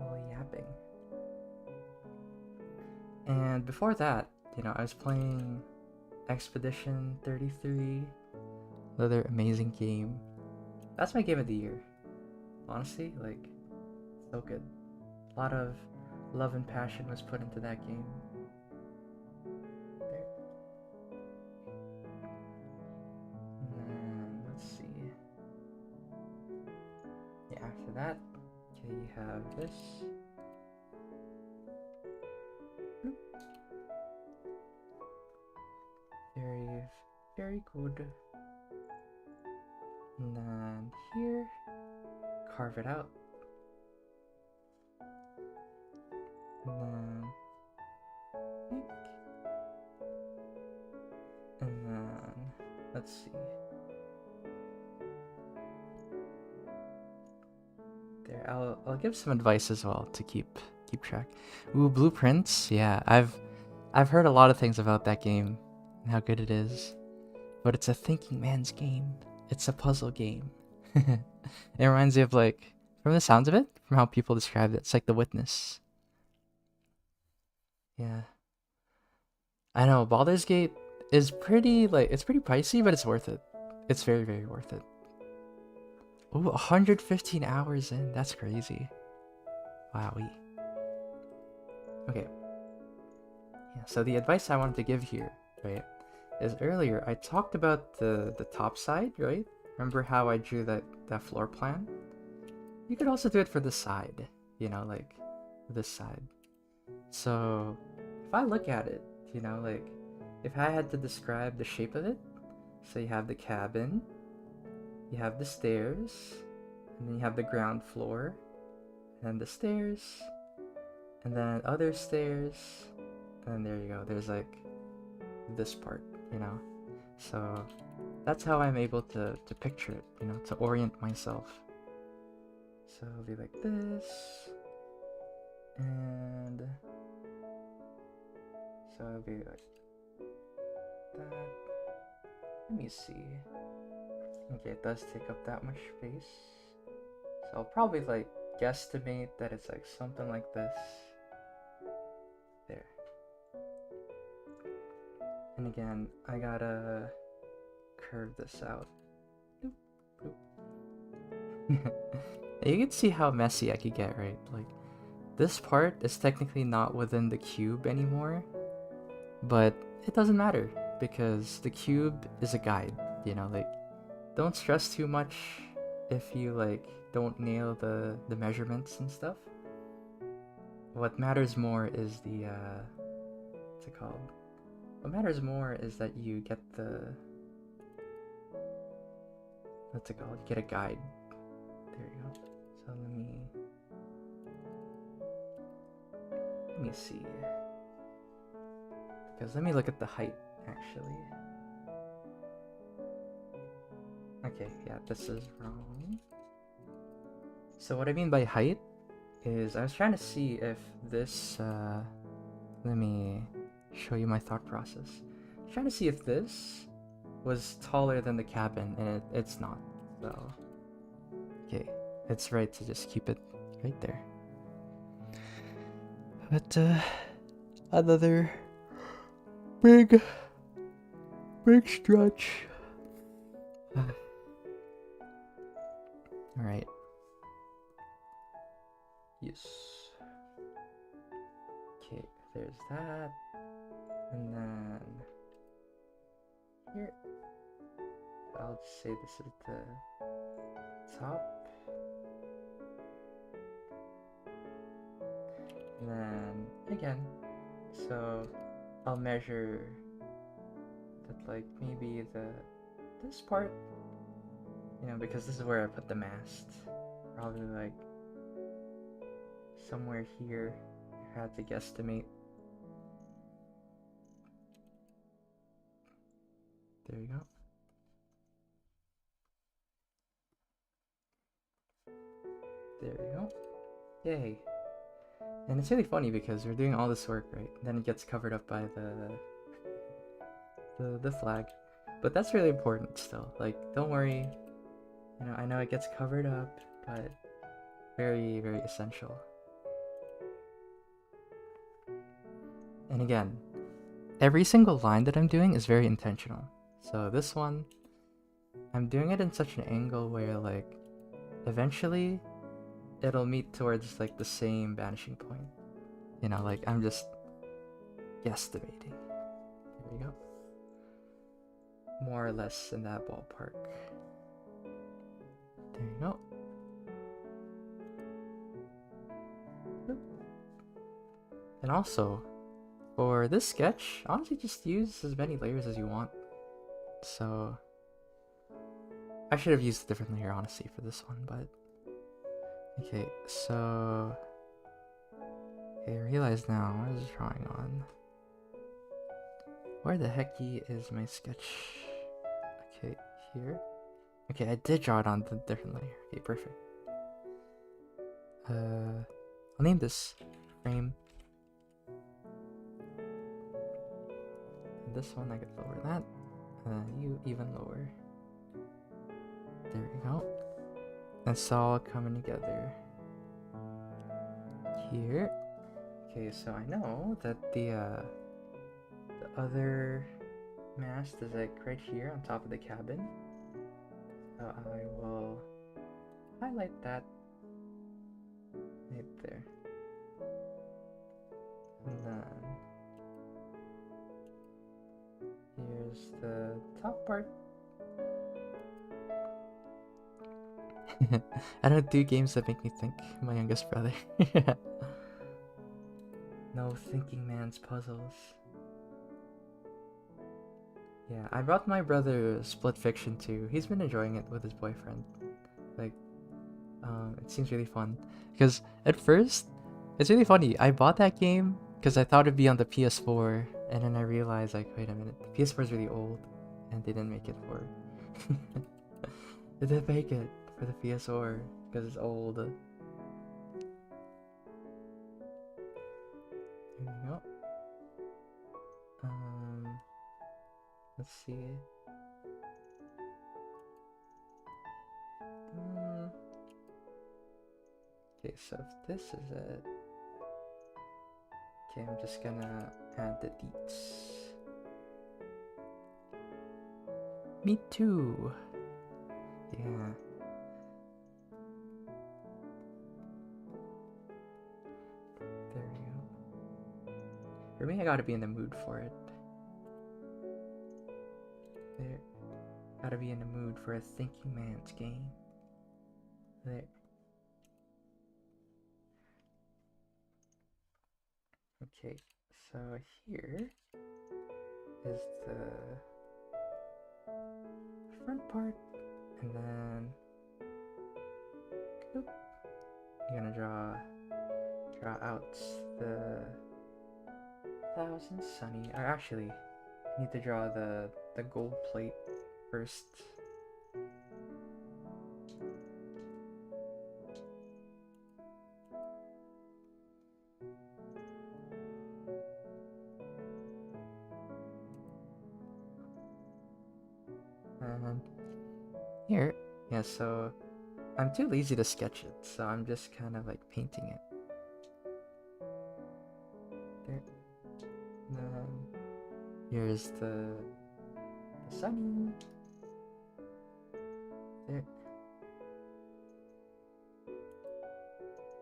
A little yapping. And before that, you know, I was playing Expedition 33. Another amazing game. That's my game of the year. Honestly, like, so good. A lot of love and passion was put into that game. There. And then, let's see. Yeah, after that, okay, you have this. Very, very good. And then here, carve it out. And then pink. And then let's see. There, I'll give some advice as well to keep track. Ooh, blueprints. Yeah, I've heard a lot of things about that game and how good it is, but it's a thinking man's game. It's a puzzle game. It reminds me of like, from the sounds of it, from how people describe it, it's like The Witness. Yeah. I know, Baldur's Gate is pretty, like, it's pretty pricey, but it's worth it. It's very, very worth it. Ooh, 115 hours in. That's crazy. Wowie. Okay. Yeah, so the advice I wanted to give here, right, is earlier I talked about the top side, right? Remember how I drew that floor plan? You could also do it for the side, you know, like this side. So if I look at it, you know, like if I had to describe the shape of it, so you have the cabin, you have the stairs, and then you have the ground floor, and then the stairs, and then other stairs, and then there you go. There's like this part, you know. So that's how I'm able to picture it, you know, to orient myself. So it'll be like this, and so it'll be like that. Let me see. Okay, it does take up that much space. So I'll probably like guesstimate that it's like something like this. There. And again, I gotta curve this out. Doop, doop. You can see how messy I could get, right? Like, this part is technically not within the cube anymore, but it doesn't matter because the cube is a guide, you know, like, don't stress too much if you like don't nail the measurements and stuff. What matters more is the what's it called? What matters more is that you get the what's it called? Get a guide. There you go. So let me see. Because let me look at the height actually. Okay, yeah, this is wrong. So what I mean by height is I was trying to see if this let me show you my thought process. I was trying to see if this was taller than the cabin, and it's not. So okay, it's right to just keep it right there. But another big stretch. All right. Yes. Okay, there's that. And then here, I'll just say this is the top. And then again, so I'll measure that, like maybe this part, you know, because this is where I put the mast. Probably like somewhere here. I had to guesstimate. There you go. There you go. Yay. And it's really funny because we're doing all this work, right? And then it gets covered up by the flag. But that's really important still. Like, don't worry. You know, I know it gets covered up, but very, very essential. And again, every single line that I'm doing is very intentional. So this one, I'm doing it in such an angle where like eventually it'll meet towards like the same vanishing point. You know, like I'm just guesstimating. There we go. More or less in that ballpark. There you go. And also, for this sketch, honestly just use as many layers as you want. So, I should have used a different layer honestly for this one, but... Okay, so... Okay, I realize now, what is drawing on? Where the hecky is my sketch? Okay, here. Okay, I did draw it on the different layer. Okay, perfect. I'll name this frame. And this one I could lower that. You even lower. There we go. It's all coming together. Here. Okay, so I know that the other mast is like right here on top of the cabin. So I will highlight that right there. And then here's the top part. I don't do games that make me think, my youngest brother. No thinking man's puzzles. Yeah, I brought my brother Split Fiction too. He's been enjoying it with his boyfriend. Like, it seems really fun. Because at first, it's really funny. I bought that game because I thought it'd be on the PS4, and then I realized, like, wait a minute, the PS4 is really old, and they didn't make it for. They didn't make it for the PS4 because it's old. There you go. Let's see. so if this is it, okay, I'm just gonna add the deets. Me too. Yeah. There we go. For me, I gotta be in the mood for it. There. Gotta be in the mood for a thinking man's game. There. Okay, so here is the front part, and then you're gonna draw out the thousand sunny. Or actually, I need to draw the gold plate first. And here, yeah, so I'm too lazy to sketch it, so I'm just kind of like painting it. There. And then here's the sunny. There.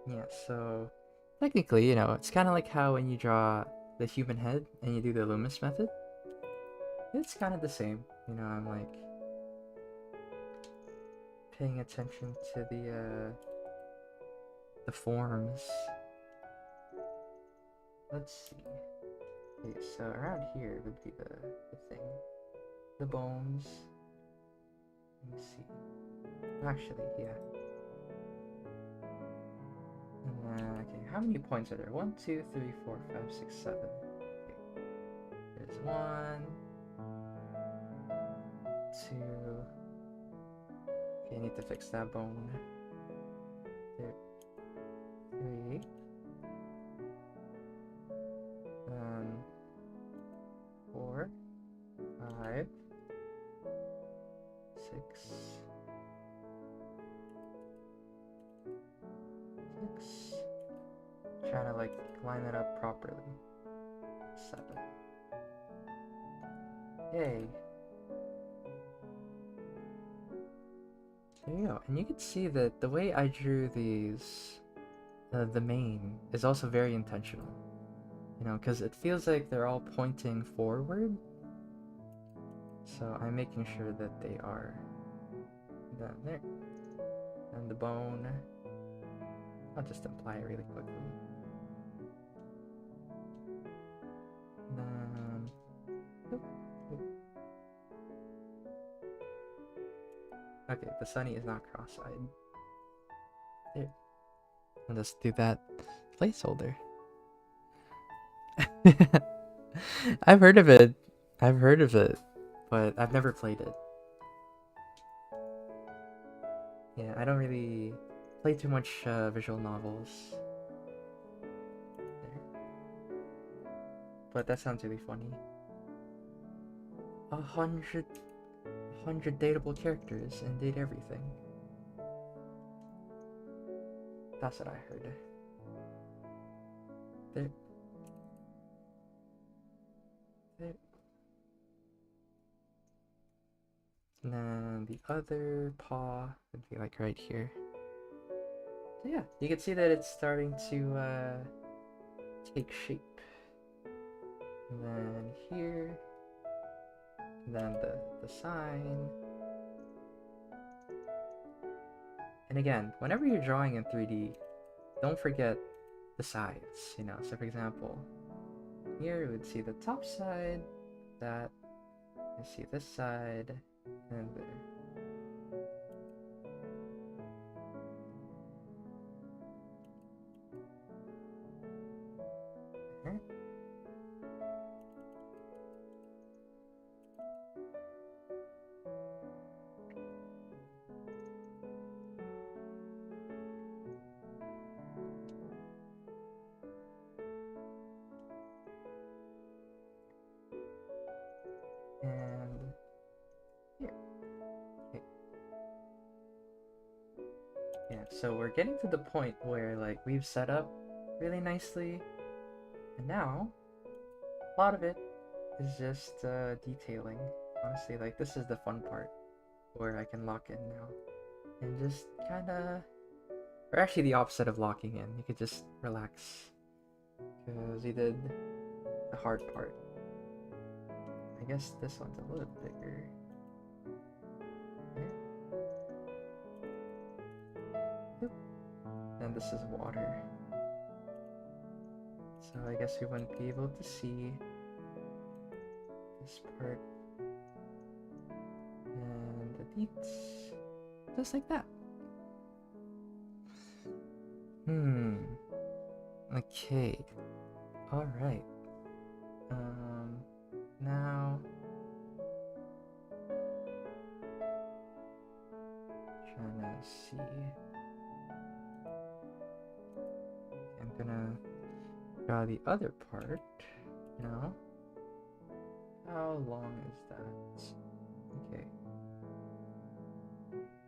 Yeah, so technically, it's kind of like how when you draw the human head and you do the Loomis method. It's kind of the same. I'm like paying attention to the forms. Let's see. Okay, so around here would be the thing. The bones. Let me see. Actually, yeah. Okay, how many points are there? 1, 2, 3, 4, 5, 6, 7. Okay. There's 1, 2. Okay, I need to fix that bone. There. 3. 4, 5, 6. 6. Trying to like line it up properly. 7. Yay. There you go. And you can see that the way I drew these, the mane, is also very intentional. Because it feels like they're all pointing forward. So I'm making sure that they are down there. And the bone, I'll just apply it really quickly. Okay, the sunny is not cross-eyed. There. I'll just do that placeholder. I've heard of it, but I've never played it. Yeah, I don't really play too much visual novels. There. But that sounds really funny. 100 dateable characters and date everything. That's what I heard. There. And then the other paw would be like right here. So yeah, you can see that it's starting to take shape. And then here, and then the sign. And again, whenever you're drawing in 3D, don't forget the sides, So for example, here we would see the top side, that, you see this side, and there. There. And here. so we're getting to the point where like we've set up really nicely, and now a lot of it is just detailing. Honestly, like this is the fun part where I can lock in now and just kind of, or actually the opposite of locking in. You could just relax because we did the hard part. I guess this one's a little bigger. Okay. Yep. And this is water. So I guess we wouldn't be able to see this part. And the beats. Just like that. Okay. Alright. Now trying to see. I'm gonna draw the other part now. How long is that? Okay.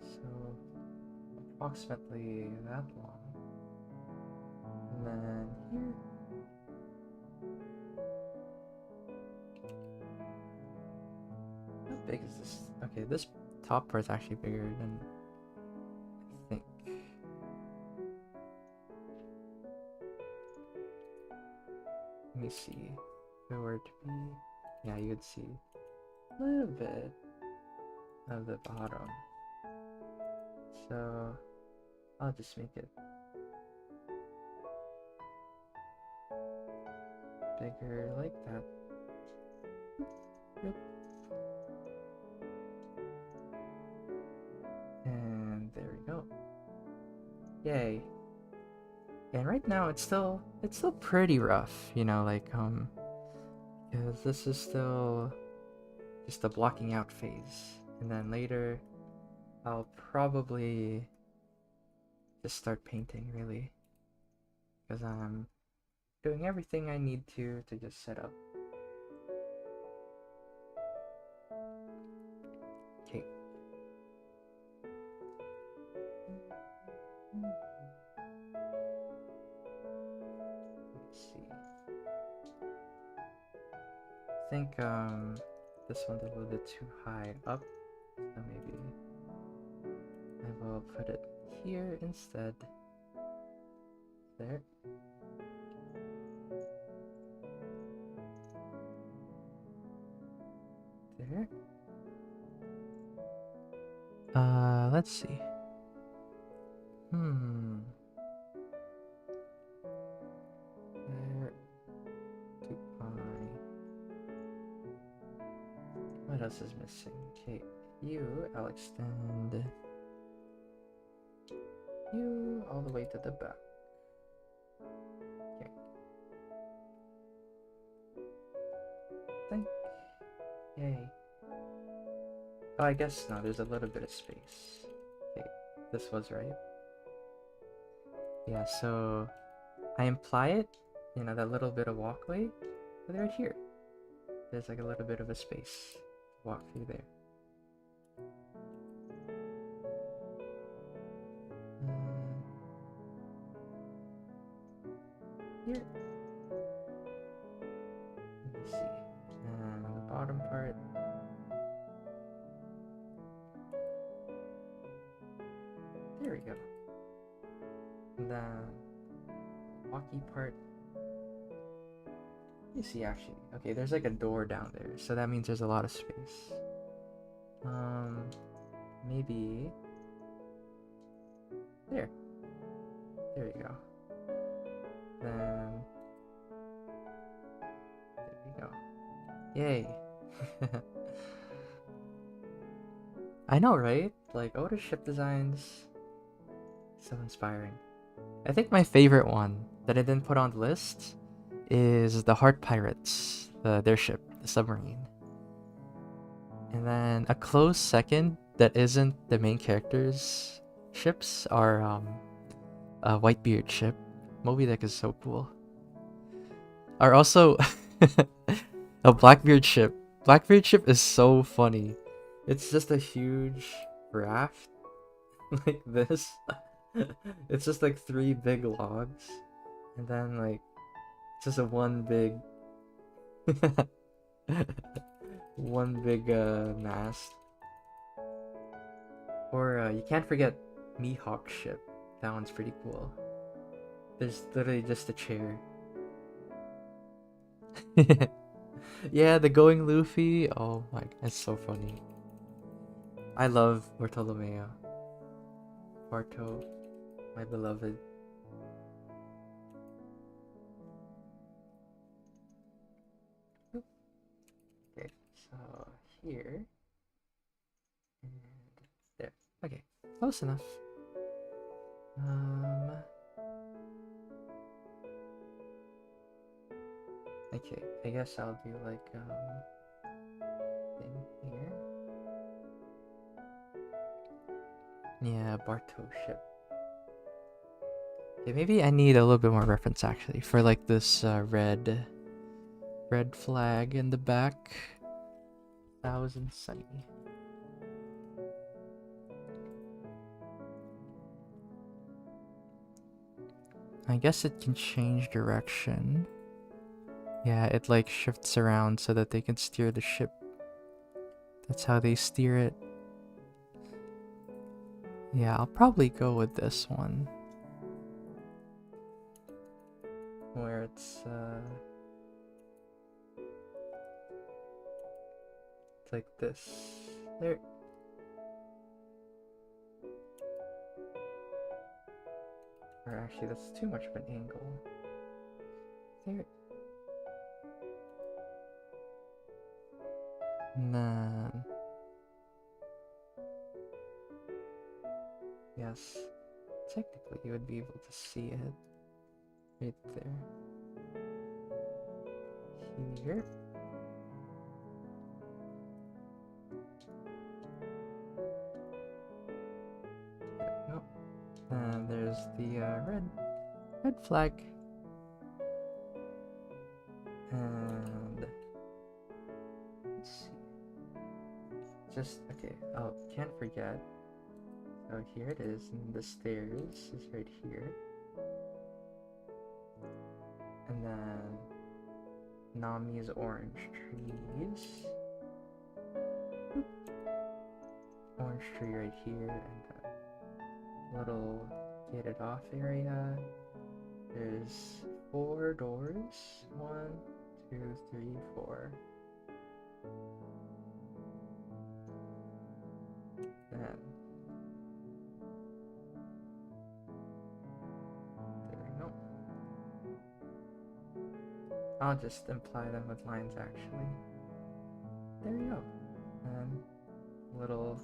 So approximately that long. And then here. How big is this? Okay, this top part's actually bigger than I think. Let me see. If it were to be, yeah, you could see a little bit of the bottom. So I'll just make it bigger like that. Yep. And there we go. Yay. And right now it's still pretty rough, you know, like because this is still just the blocking out phase. And then later I'll probably just start painting really. Because I'm doing everything I need to just set up. Okay. Let's see. I think this one's a little bit too high up, so maybe I will put it here instead. There. There. Let's see. Where do what else is missing? Okay, I'll extend you all the way to the back. Okay. Think. Yay. Oh, I guess no, there's a little bit of space. Okay, this was right. Yeah, so I imply it, you know, that little bit of walkway, but right here, there's like a little bit of a space to walk through there. Here. Let me see. And the bottom part. There we go. And then the walkie part. You see, actually, okay, there's like a door down there, so that means there's a lot of space. Maybe there. There we go. Then there we go. Yay! I know, right? Like Oda ship designs, so inspiring. I think my favorite one that I didn't put on the list is the Heart Pirates, their ship, the submarine. And then a close second that isn't the main character's ships are a Whitebeard ship. Moby Dick is so cool. Are also a Blackbeard ship. Blackbeard ship is so funny. It's just a huge raft like this. It's just like 3 big logs, and then like just a one big one big mast. Or you can't forget Mihawk's ship. That one's pretty cool. There's literally just a chair. Yeah, the going Luffy. Oh my, it's so funny. I love Bartolomeo. Barto, my beloved. Okay, so here and there. Okay, close enough. Okay, I guess I'll do like thing here. Yeah, Barto ship. Okay, maybe I need a little bit more reference actually for like this red flag in the back. Thousand Sunny. I guess it can change direction. Yeah, it like shifts around so that they can steer the ship. That's how they steer it. Yeah, I'll probably go with this one. Where it's like this. There. Or actually, that's too much of an angle. There. And then... yes, technically you would be able to see it right there. Here. There we go. And there's the red flag. And let's see. Just okay. Oh, can't forget. So here it is, and the stairs is right here. And then Nami's orange trees. Orange tree right here, and a little gated off area. There's 4 doors. 1, 2, 3, 4. Then there we go. I'll just imply them with lines actually. There you go. And little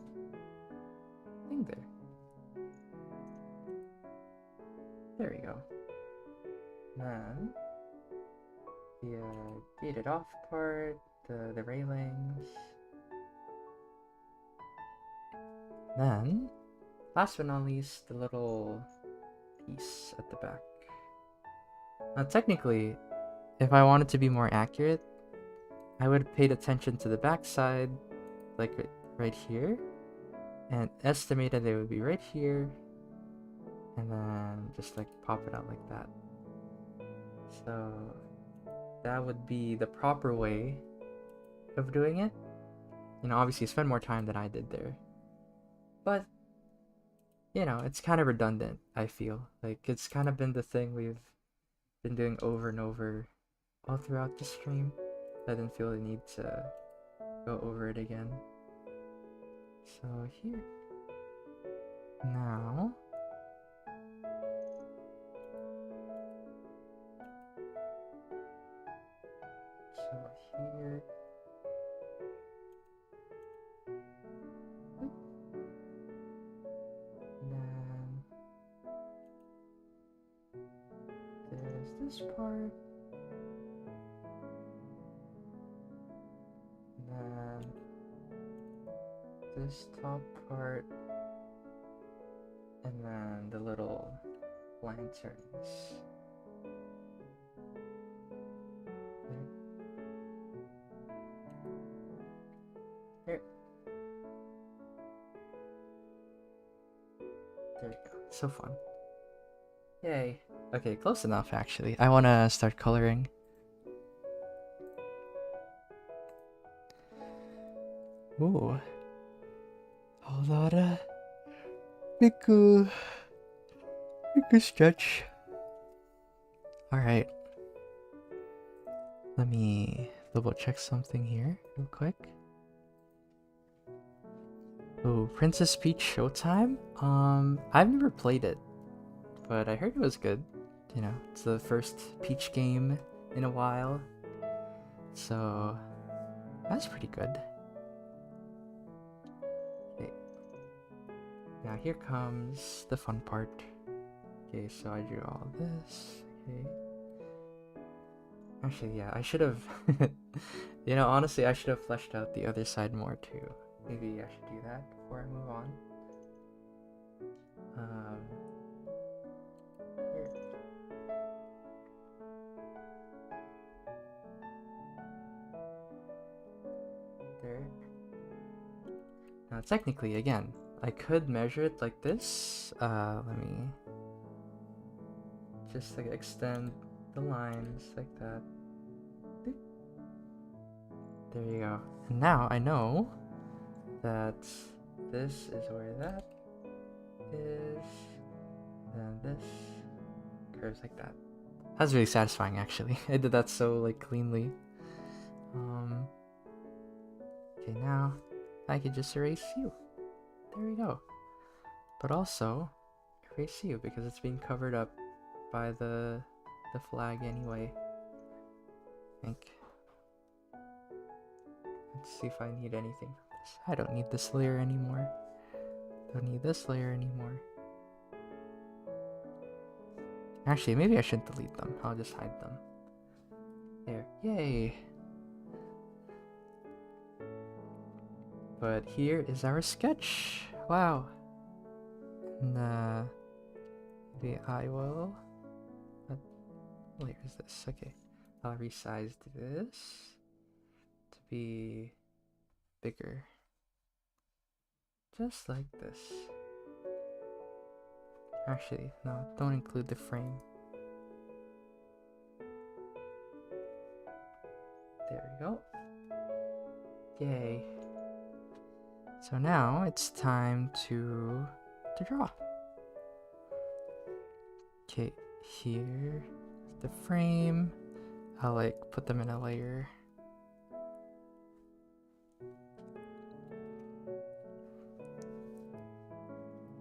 thing there. There we go. Then the gated off part, the railings. Then, last but not least, the little piece at the back. Now technically, if I wanted to be more accurate, I would have paid attention to the back side, like right here, and estimated they would be right here, and then just like pop it out like that. So that would be the proper way of doing it. You know, obviously spend more time than I did there. But, you know, it's kind of redundant, I feel. Like, it's kind of been the thing we've been doing over and over all throughout the stream. I didn't feel the need to go over it again. So, here. Now... so, here... this part, and then this top part, and then the little lanterns. Here. There we go. So fun. Yay. Okay, close enough actually. I want to start coloring. Ooh. Hold on. Make a sketch. Alright. Let me double check something here real quick. Oh, Princess Peach Showtime? I've never played it, but I heard it was good. You know, it's the first Peach game in a while, so that's pretty good. Okay, now here comes the fun part. Okay, so I drew all this. Okay. Actually, yeah, I should have. You know, honestly, I should have fleshed out the other side more too. Maybe I should do that before I move on. Here. There. Now, technically, again, I could measure it like this. Let me just like extend the lines like that. There you go. And now I know that this is where that is, and this curves like that. That's really satisfying, actually. I did that so like cleanly. Okay, now I could just erase you. There we go. But also erase you because it's being covered up by the flag anyway. I think. Let's see if I need anything from this. I don't need this layer anymore. Don't need this layer anymore. Actually, maybe I shouldn't delete them. I'll just hide them. There. Yay! But here is our sketch. Wow. And maybe I will. What layer is this? Okay. I'll resize this to be bigger. Just like this. Actually, no, don't include the frame. There we go. Yay. So now it's time to draw. Okay, here, the frame. I'll like put them in a layer.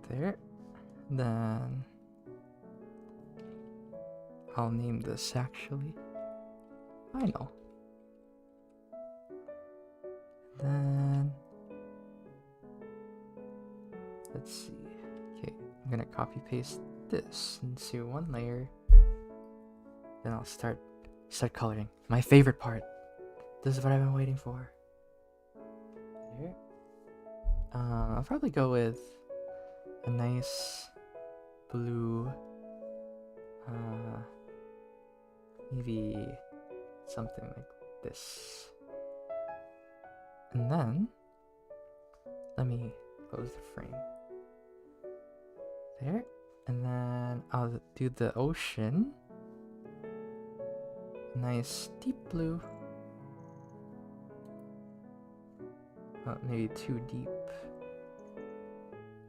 There. Then I'll name this actually. I know. Then let's see. Okay, I'm gonna copy paste this into one layer. Then I'll start coloring. My favorite part. This is what I've been waiting for. Here. I'll probably go with a nice blue, maybe something like this. And then let me close the frame. There. And then I'll do the ocean. Nice deep blue. Maybe too deep.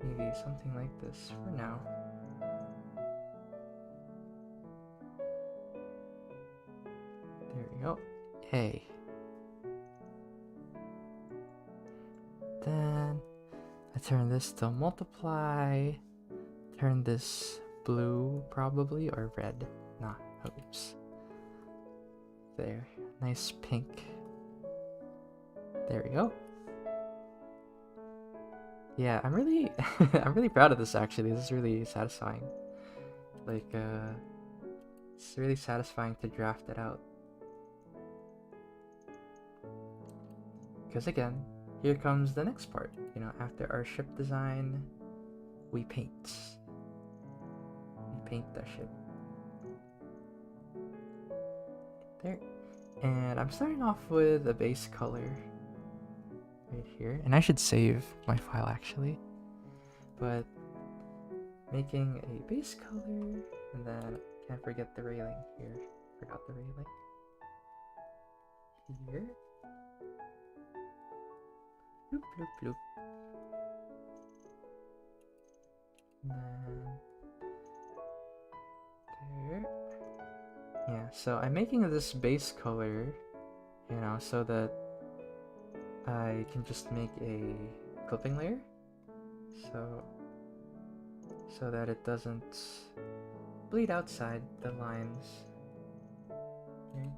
Maybe something like this for now. There we go. Hey. Then I turn this to multiply. Turn this blue probably, or red. Nah, oops. There. Nice pink. There we go. Yeah, I'm really I'm really proud of this actually. This is really satisfying. Like it's really satisfying to draft it out. Because again, here comes the next part. You know, after our ship design, we paint. We paint the ship. There. And I'm starting off with a base color right here. And I should save my file actually. But making a base color, and then can't forget the railing here. Forgot the railing. Here. Bloop, bloop, bloop. And then there. Yeah, so I'm making this base color, you know, so that I can just make a clipping layer. So that it doesn't bleed outside the lines. Okay.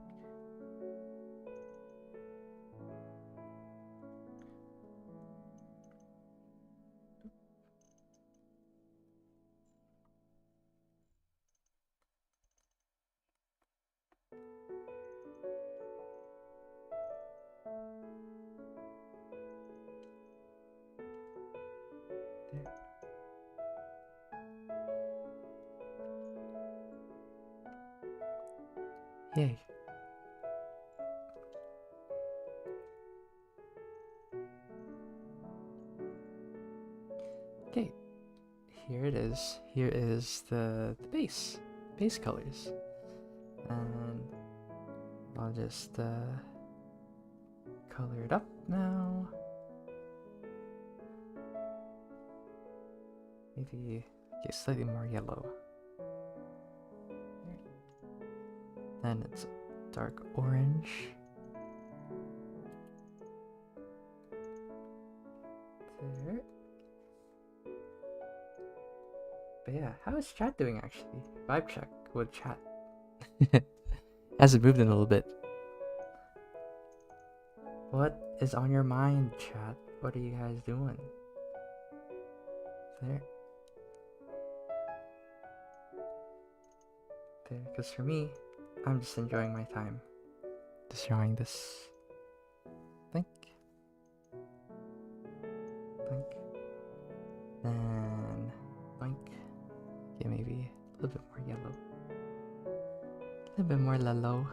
Yay. Okay, here it is. Here is the base colors. And I'll just color it up now. Maybe okay, slightly more yellow. Then it's dark orange. There. But yeah, how is chat doing actually? Vibe check with chat. Hasn't moved in a little bit. What is on your mind, chat? What are you guys doing? There. There, because for me, I'm just enjoying my time. Just drawing this. Think. And blink. Okay, maybe a little bit more yellow. A little bit more yellow.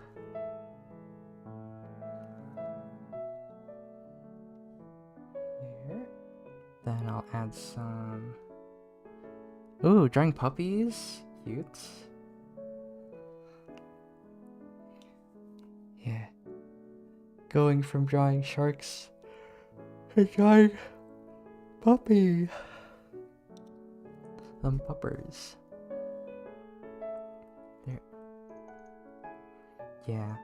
Here. Then I'll add some. Ooh, drawing puppies. Cute. Yeah. Going from drawing sharks to drawing puppy. Some puppers. There. Yeah,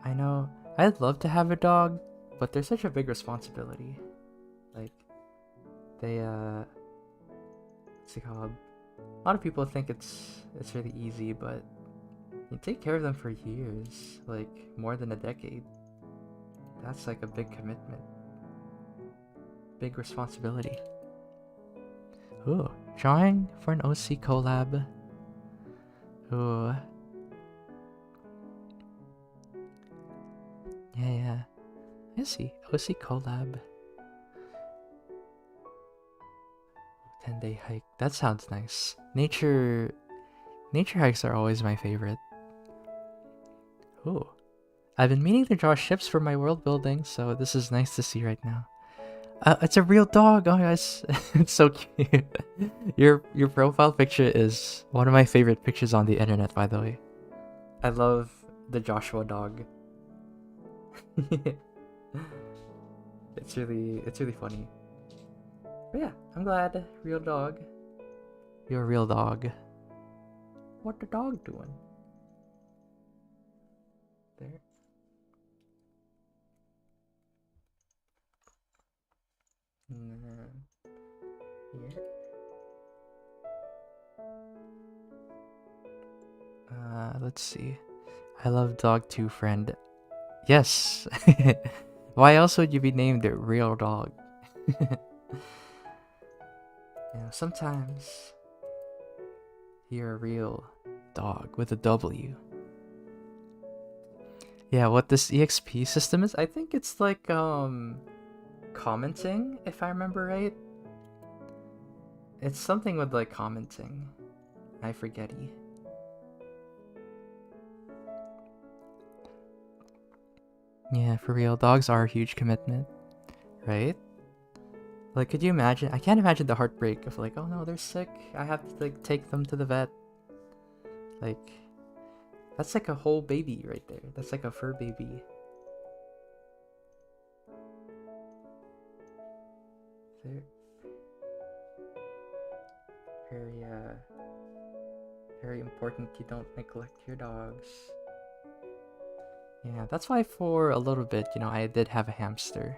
I know. I'd love to have a dog, but they're such a big responsibility. Like, they, what's it called? A lot of people think it's really easy, but you take care of them for years, like more than a decade. That's like a big commitment. Big responsibility. Ooh, drawing for an OC collab. Ooh. Yeah. I see. OC collab. 10-day hike. That sounds nice. Nature hikes are always my favorite. Ooh. I've been meaning to draw ships for my world building, so this is nice to see right now. It's a real dog. Oh, guys, it's so cute. Your profile picture is one of my favorite pictures on the internet, by the way. I love the Joshua dog. It's really funny. But yeah, I'm glad. Real dog. You're a real dog. What the dog doing? There. And then here. Let's see. I love dog too, friend. Yes. Why else would you be named a real dog? You know, sometimes you're a real dog with a W. Yeah, what this EXP system is, I think it's like commenting, if I remember right. It's something with like commenting. I forget-y. Yeah, for real, dogs are a huge commitment, right? Like, could you imagine? I can't imagine the heartbreak of like, oh no, they're sick. I have to like take them to the vet. Like, that's like a whole baby right there. That's like a fur baby. They're very, very important you don't neglect your dogs. Yeah, that's why for a little bit, you know, I did have a hamster.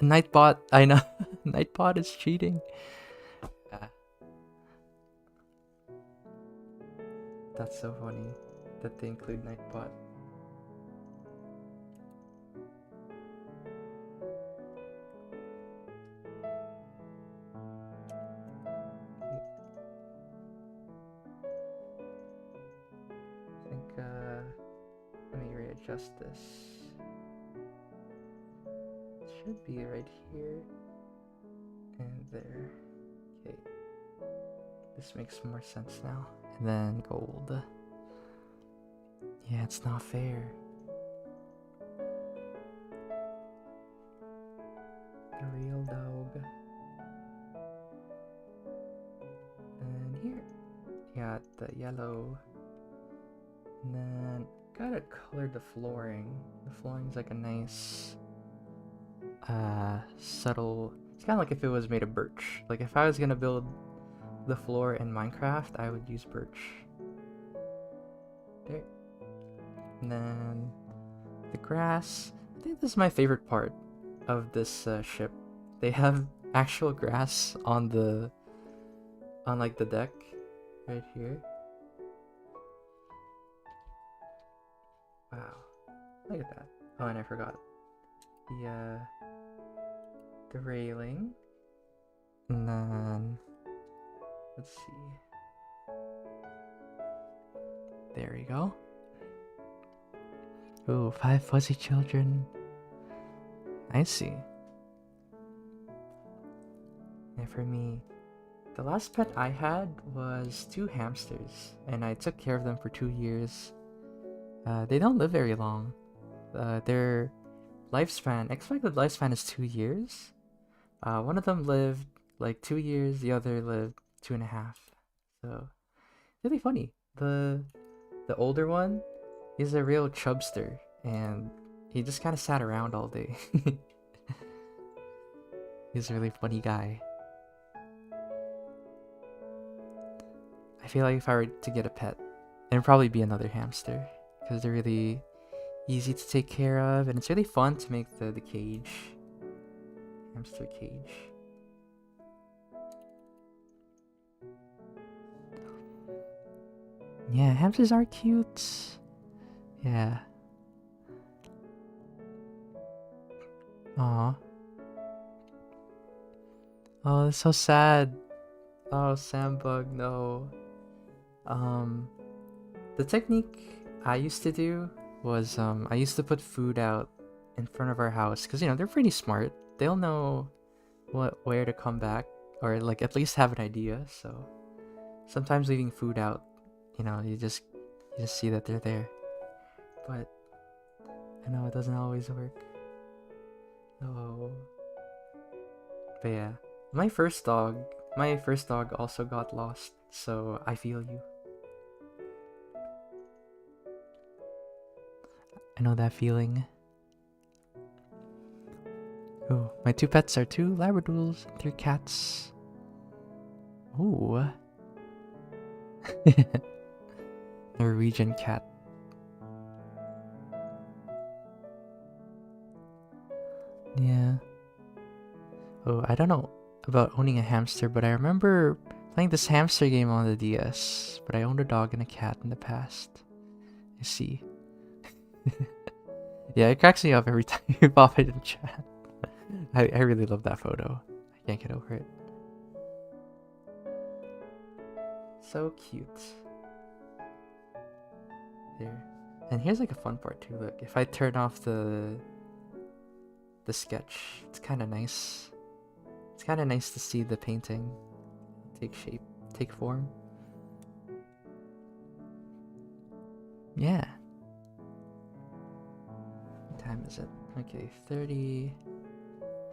Nightbot, I know. Nightbot is cheating. That's so funny that they include Nightbot. I think, let me readjust this. It should be right here and there. Okay. This makes more sense now. And then gold. Yeah, it's not fair. The real dog. And here, got the yellow. And then gotta color the flooring. The flooring's like a nice, subtle. It's kind of like if it was made of birch. Like if I was gonna build the floor in Minecraft, I would use birch. There. And then the grass. I think this is my favorite part of this ship. They have actual grass on like the deck right here. Wow, look at that. Oh, and I forgot the railing. And then let's see. There we go. Ooh, 5 fuzzy children. I see. And for me, the last pet I had was 2 hamsters, and I took care of them for 2 years. They don't live very long. Their lifespan, expected lifespan is 2 years. One of them lived like 2 years, the other lived 2.5. So, really funny. The older one, he's a real chubster, and he just kind of sat around all day. He's a really funny guy. I feel like if I were to get a pet, it'd probably be another hamster, because they're really easy to take care of, and it's really fun to make the cage. Hamster cage. Yeah, hamsters are cute. Yeah. Aw. Oh, that's so sad. Oh, Sandbug, no. The technique I used to do was, I used to put food out in front of our house, because, you know, they're pretty smart. They'll know where to come back, or, like, at least have an idea, so sometimes leaving food out, you know, you just see that they're there. But I know it doesn't always work. Oh. But yeah, my first dog also got lost, so I feel you. I know that feeling. Oh, my 2 pets are 2 Labradoodles and 3 cats. Ooh. Norwegian cat. Yeah. Oh, I don't know about owning a hamster, but I remember playing this hamster game on the DS. But I owned a dog and a cat in the past. I see. Yeah, it cracks me up every time you pop it in chat. I really love that photo. I can't get over it. So cute. There. And here's like a fun part too. Look, if I turn off the sketch, it's kind of nice. It's kind of nice to see the painting take shape, take form. Yeah. What time is it? Okay, 30.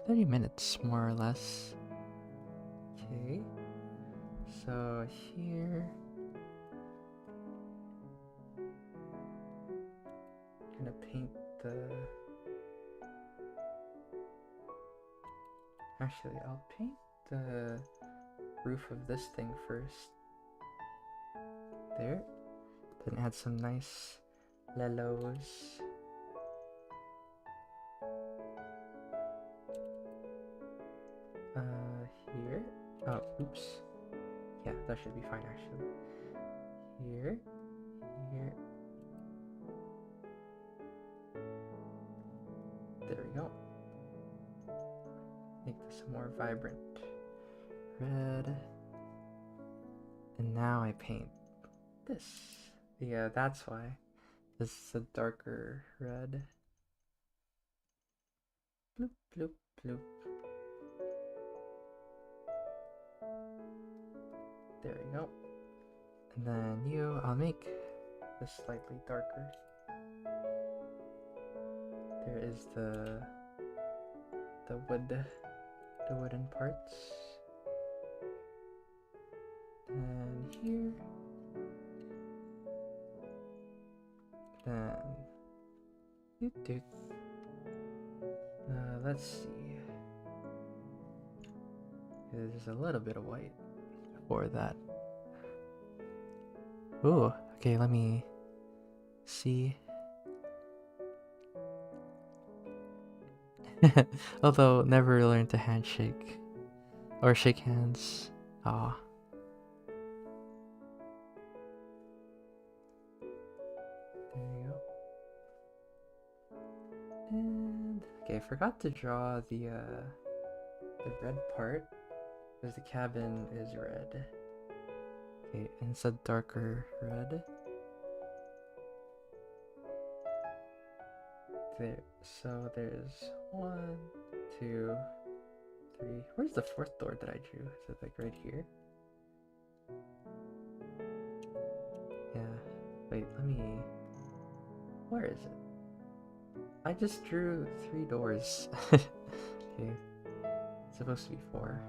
30 minutes, more or less. Okay. So here... I'm gonna paint the... Actually, I'll paint the roof of this thing first. There. Then add some nice yellows. Here. Oh, oops. Yeah, that should be fine actually. Here. Here. There we go. Make this more vibrant red. And now I paint this. Yeah, that's why. This is a darker red. Bloop, bloop, bloop. There we go. And then I'll make this slightly darker. There is the wooden parts. And here. Then let's see. There's a little bit of white for that. Ooh, okay, let me see. Although never learned to handshake or shake hands. Ah. There you go. And okay, I forgot to draw the red part because the cabin is red. Okay, and it's a darker red. There, so there's 1, 2, 3. Where's the fourth door that I drew? Is it like right here? Yeah. Wait, let me... Where is it? I just drew 3 doors. Okay. It's supposed to be 4.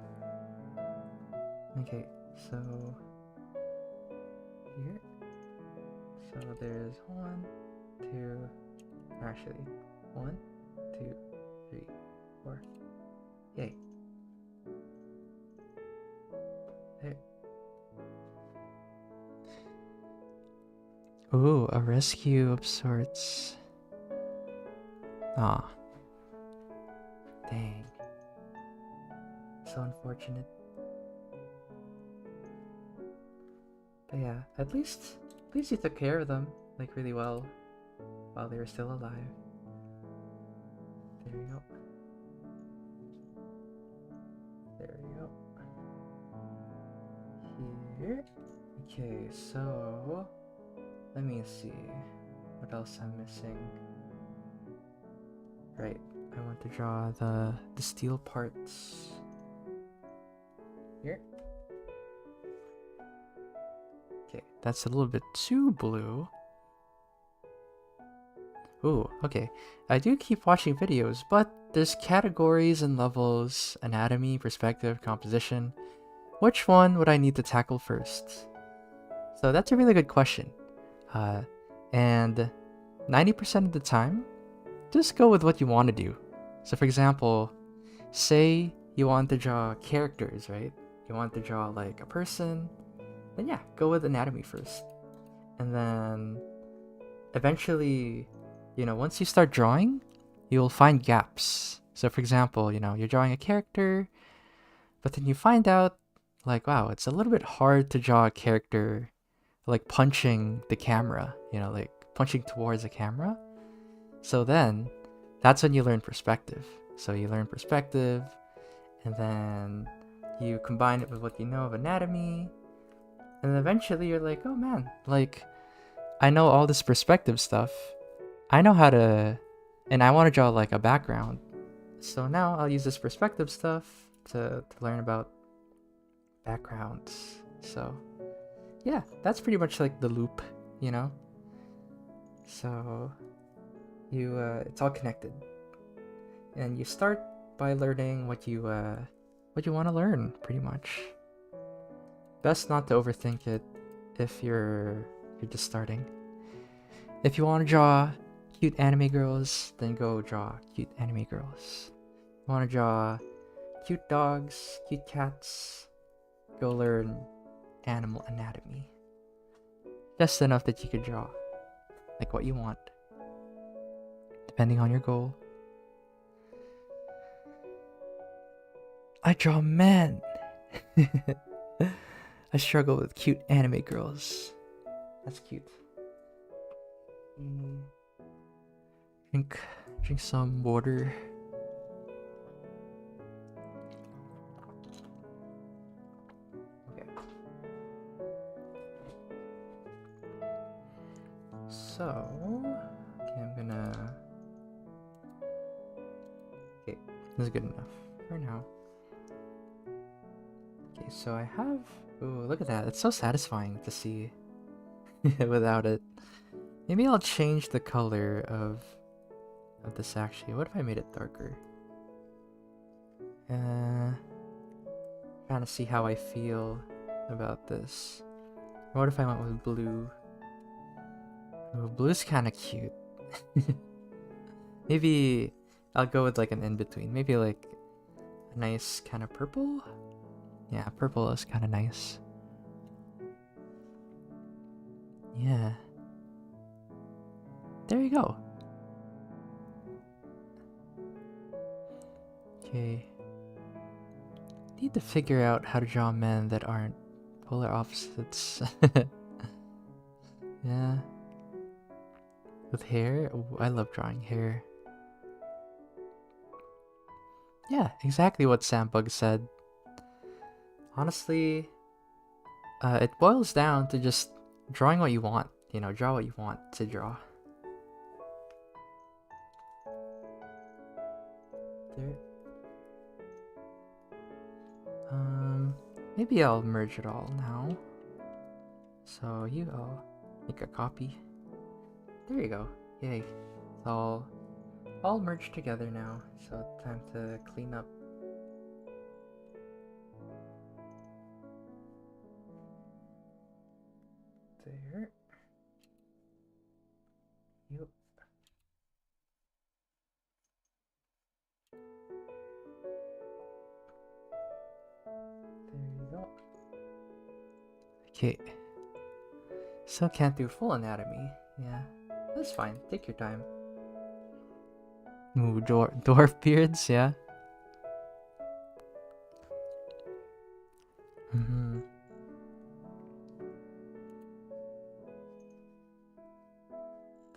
Okay, so... Here. So there's 1, 2... Actually, 1, 2, 3, 4. Yay. There. Ooh, a rescue of sorts. Ah. Dang. So unfortunate. But yeah, at least you took care of them, like, really well. While they were still alive. There we go. There we go. Here. Okay, so let me see what else I'm missing. Right, I want to draw the steel parts. Here. Okay, that's a little bit too blue. Ooh, okay. I do keep watching videos, but there's categories and levels, anatomy, perspective, composition. Which one would I need to tackle first? So that's a really good question. And 90% of the time, just go with what you want to do. So for example, say you want to draw characters, right? You want to draw like a person, then yeah, go with anatomy first. And then eventually, you know, once you start drawing, you'll find gaps. So for example, you know, you're drawing a character, but then you find out, like, wow, it's a little bit hard to draw a character, like, punching the camera, you know, like, punching towards the camera. So then, that's when you learn perspective. So you learn perspective, and then you combine it with what you know of anatomy, and then eventually you're like, oh man, like, I know all this perspective stuff. I know how to, and I want to draw like a background. So now I'll use this perspective stuff to learn about backgrounds. So yeah, that's pretty much like the loop, you know? So it's all connected. And you start by learning what you want to learn, pretty much. Best not to overthink it if you're just starting. If you want to draw cute anime girls, then go draw cute anime girls. If you want to draw cute dogs, cute cats, go learn animal anatomy. Just enough that you could draw, like what you want, depending on your goal. I draw men. I struggle with cute anime girls. That's cute. Drink some water. Okay. So, okay, I'm gonna. Okay, this is good enough for now. Okay, so I have. Ooh, look at that! It's so satisfying to see without it. Maybe I'll change the color of this actually. What if I made it darker? Trying to see how I feel about this. What if I went with blue? Oh, blue's kind of cute. Maybe I'll go with like an in-between. Maybe like a nice kind of purple? Yeah, purple is kind of nice. Yeah. There you go. Okay. Need to figure out how to draw men that aren't polar opposites. Yeah. With hair? Ooh, I love drawing hair. Yeah, exactly what Sandbug said. Honestly, it boils down to just drawing what you want. You know, draw what you want to draw. There. Maybe I'll merge it all now. So I'll make a copy. There you go. Yay. It's all merged together now. So time to clean up. There. Yep. There you go. Okay. Still can't do full anatomy. Yeah. That's fine. Take your time. Ooh, dwarf beards, yeah.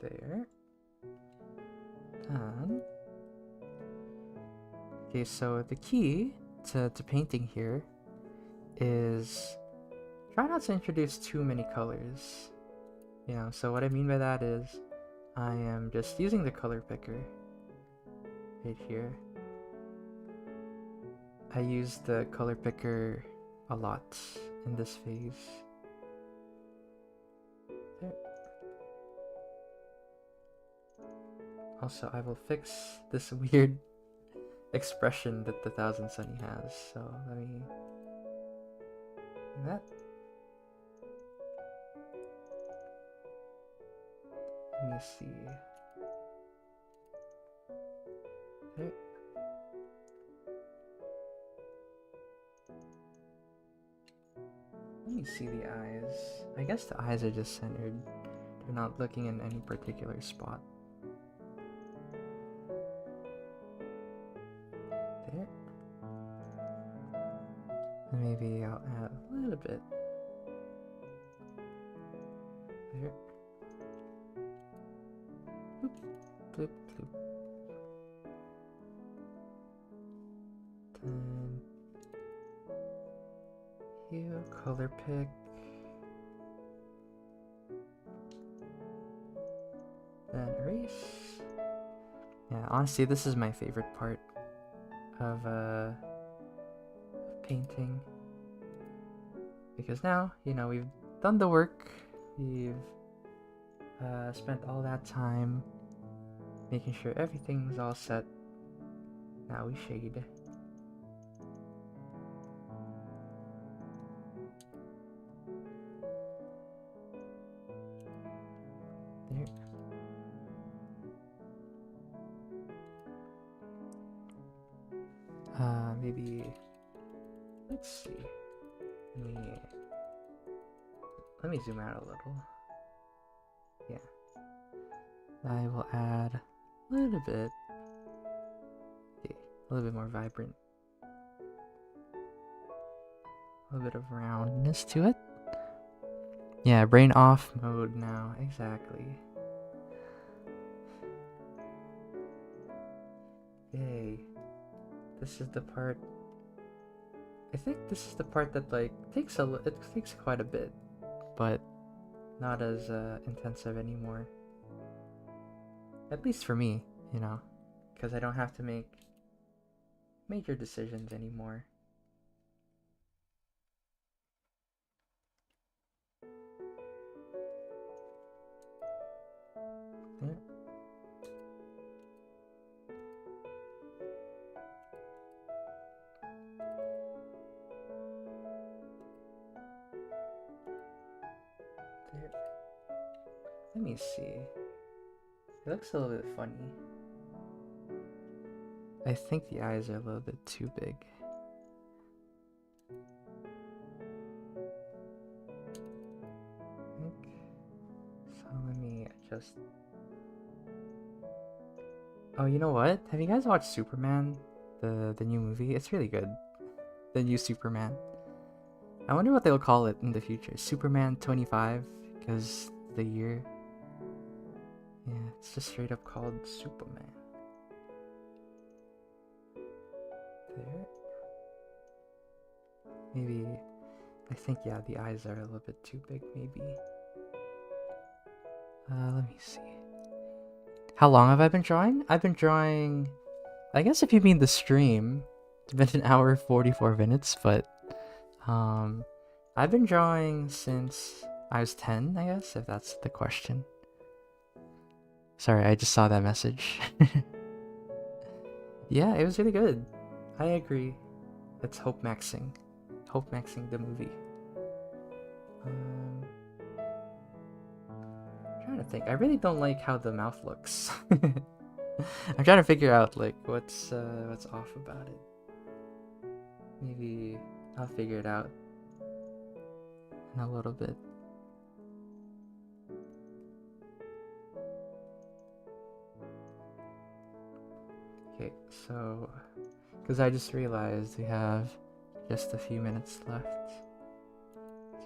There. Done. Okay, so the key to painting here is try not to introduce too many colors. You know, so what I mean by that is I am just using the color picker right here. I use the color picker a lot in this phase. There. Also, I will fix this weird expression that the Thousand Sunny has, so let me do that. Let me see. There. Let me see the eyes. I guess the eyes are just centered. They're not looking in any particular spot. There. And maybe I'll add a little bit. There. Bloop, bloop, bloop. Then here, color pick. Then erase. Yeah, honestly, this is my favorite part of painting, because now, you know, we've done the work. We've spent all that time making sure everything's all set. Now we shade. There. Maybe, let's see. Let me zoom out a little. Yeah. I will add a little bit. Okay, a little bit more vibrant. A little bit of roundness to it. Yeah, brain off mode now. Exactly. Yay. This is the part. I think this is the part that like takes quite a bit, but not as intensive anymore. At least for me, you know, because I don't have to make major decisions anymore. There. There. Let me see. It looks a little bit funny. I think the eyes are a little bit too big. So let me adjust. Oh, you know what? Have you guys watched Superman? The new movie? It's really good. The new Superman. I wonder what they'll call it in the future. Superman 25? Because the year. Yeah, it's just straight up called Superman. There. Maybe, I think, yeah, the eyes are a little bit too big, maybe. Let me see. How long have I been drawing? I've been drawing, I guess if you mean the stream, it's been an hour 44 minutes, but, I've been drawing since I was 10, I guess, if that's the question. Sorry, I just saw that message. Yeah, it was really good. I agree. It's Hope Maxing. Hope Maxing the movie. I'm trying to think. I really don't like how the mouth looks. I'm trying to figure out like what's off about it. Maybe I'll figure it out in a little bit. Okay, so because I just realized we have just a few minutes left.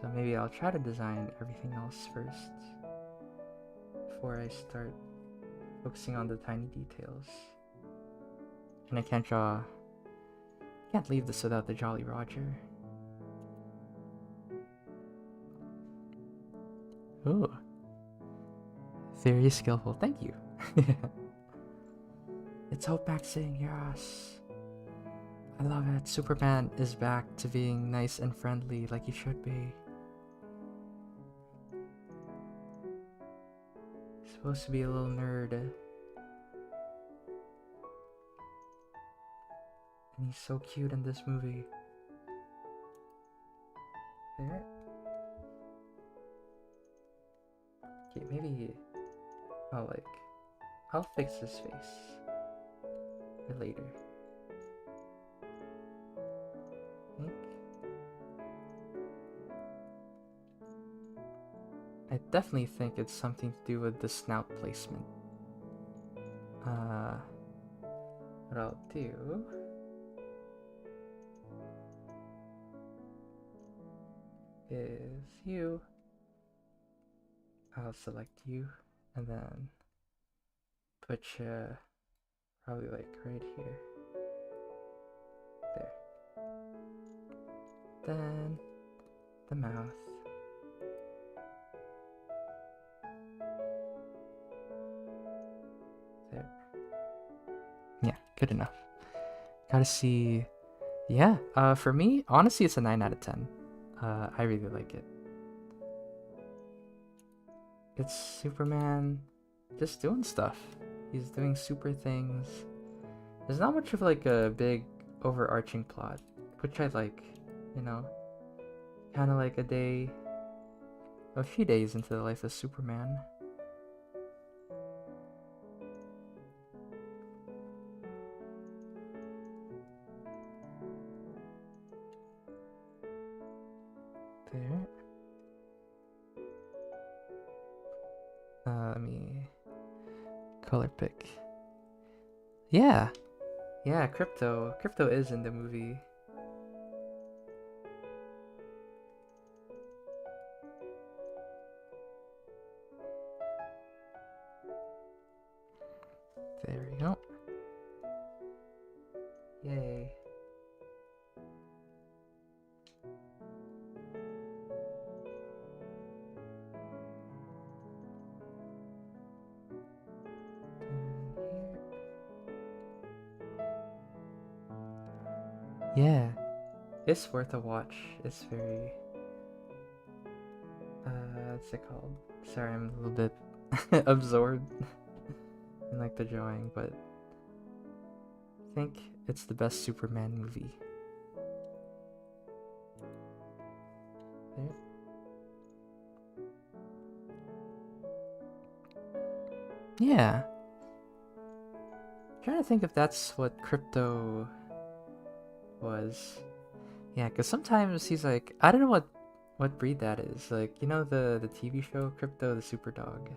So maybe I'll try to design everything else first before I start focusing on the tiny details. And I can't leave this without the Jolly Roger. Ooh. Very skillful, thank you. It's Hope Maxing, yes. I love it. Superman is back to being nice and friendly like he should be. He's supposed to be a little nerd. And he's so cute in this movie. There. Okay, maybe I'll fix his face for later. I definitely think it's something to do with the snout placement. What I'll do is I'll select you and then put you probably like right here. There. Then the mouth. There. Yeah, good enough. Gotta see. Yeah, for me, honestly, it's a 9 out of 10. I really like it. It's Superman just doing stuff. He's doing super things. There's not much of like a big overarching plot, which I like, you know? Kind of like a few days into the life of Superman. There. Let me color pick. Yeah. Yeah, Crypto. Crypto is in the movie. There we go. Yay. Yeah, it's worth a watch. It's very what's it called? Sorry, I'm a little bit absorbed in like the drawing, but I think it's the best Superman movie. There. Yeah. I'm trying to think if that's what Crypto was. Yeah, because sometimes he's like, I don't know what breed that is. Like, you know the TV show Crypto the Super Dog?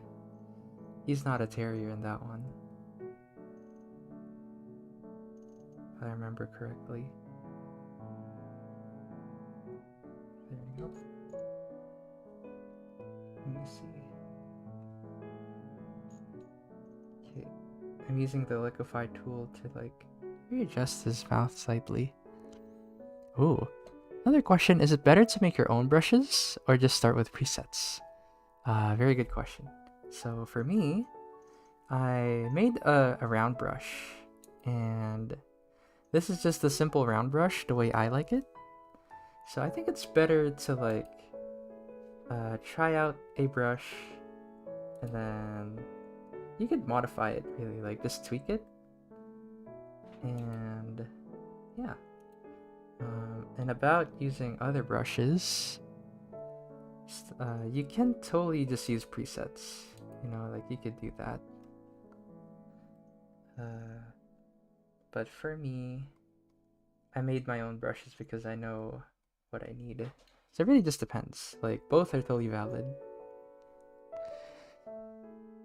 He's not a terrier in that one, if I remember correctly. There you go. Let me see. Okay, I'm using the liquify tool to like readjust his mouth slightly. Ooh. Another question, is it better to make your own brushes or just start with presets? Very good question. So for me, I made a round brush, and this is just a simple round brush the way I like it. So I think it's better to like try out a brush, and then you could modify it really, like just tweak it, and yeah. And about using other brushes, you can totally just use presets, you know, like you could do that. But for me, I made my own brushes because I know what I need. So it really just depends. Like, both are totally valid.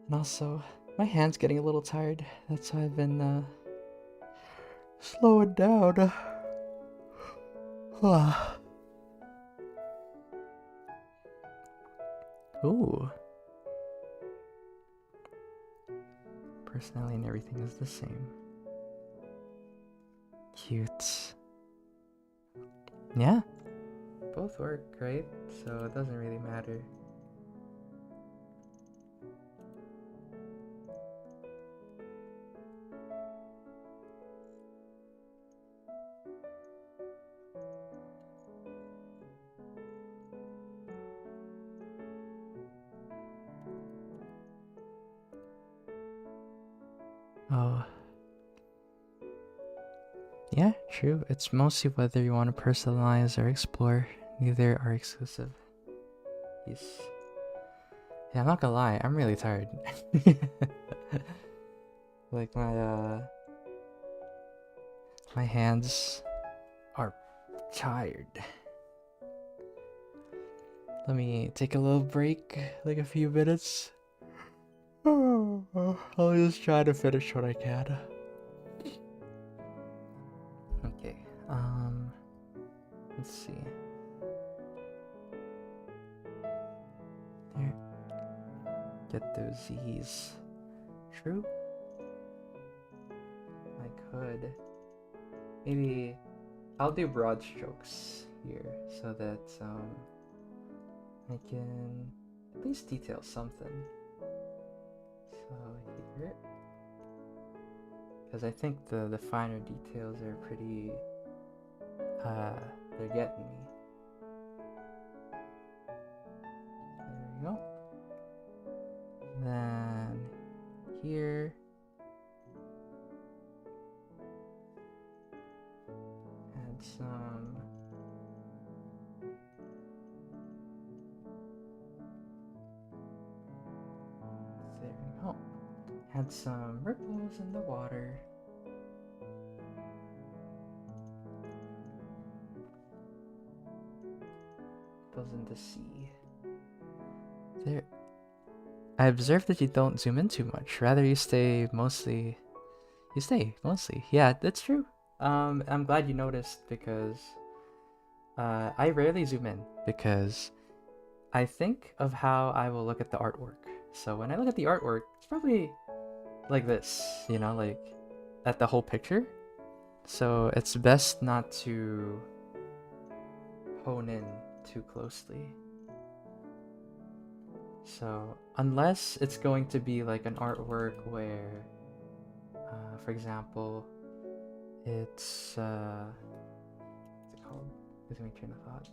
And also, my hand's getting a little tired. That's why I've been slowing down. Ooh. Personality and everything is the same. Cute. Yeah. Both work, right? So it doesn't really matter. Oh. Yeah, true. It's mostly whether you want to personalize or explore. Neither are exclusive. Yes. Yeah, I'm not gonna lie, I'm really tired. Like my hands are tired. Let me take a little break, like a few minutes. I'll just try to finish what I can. Okay, let's see. There. Get those Z's. True? I could. Maybe I'll do broad strokes here so that I can at least detail something. So here, because I think the finer details are pretty they're getting me. There we go. Then here, had some... There we go. Had some ripples in the water. Ripples in the sea. There. I observed that you don't zoom in too much. Rather, you stay mostly. You stay mostly. Yeah, that's true. I'm glad you noticed because I rarely zoom in because I think of how I will look at the artwork. So when I look at the artwork, it's probably like this, you know, like at the whole picture. So it's best not to hone in too closely. So unless it's going to be like an artwork where, for example, it's what's it called? Losing my train of thought.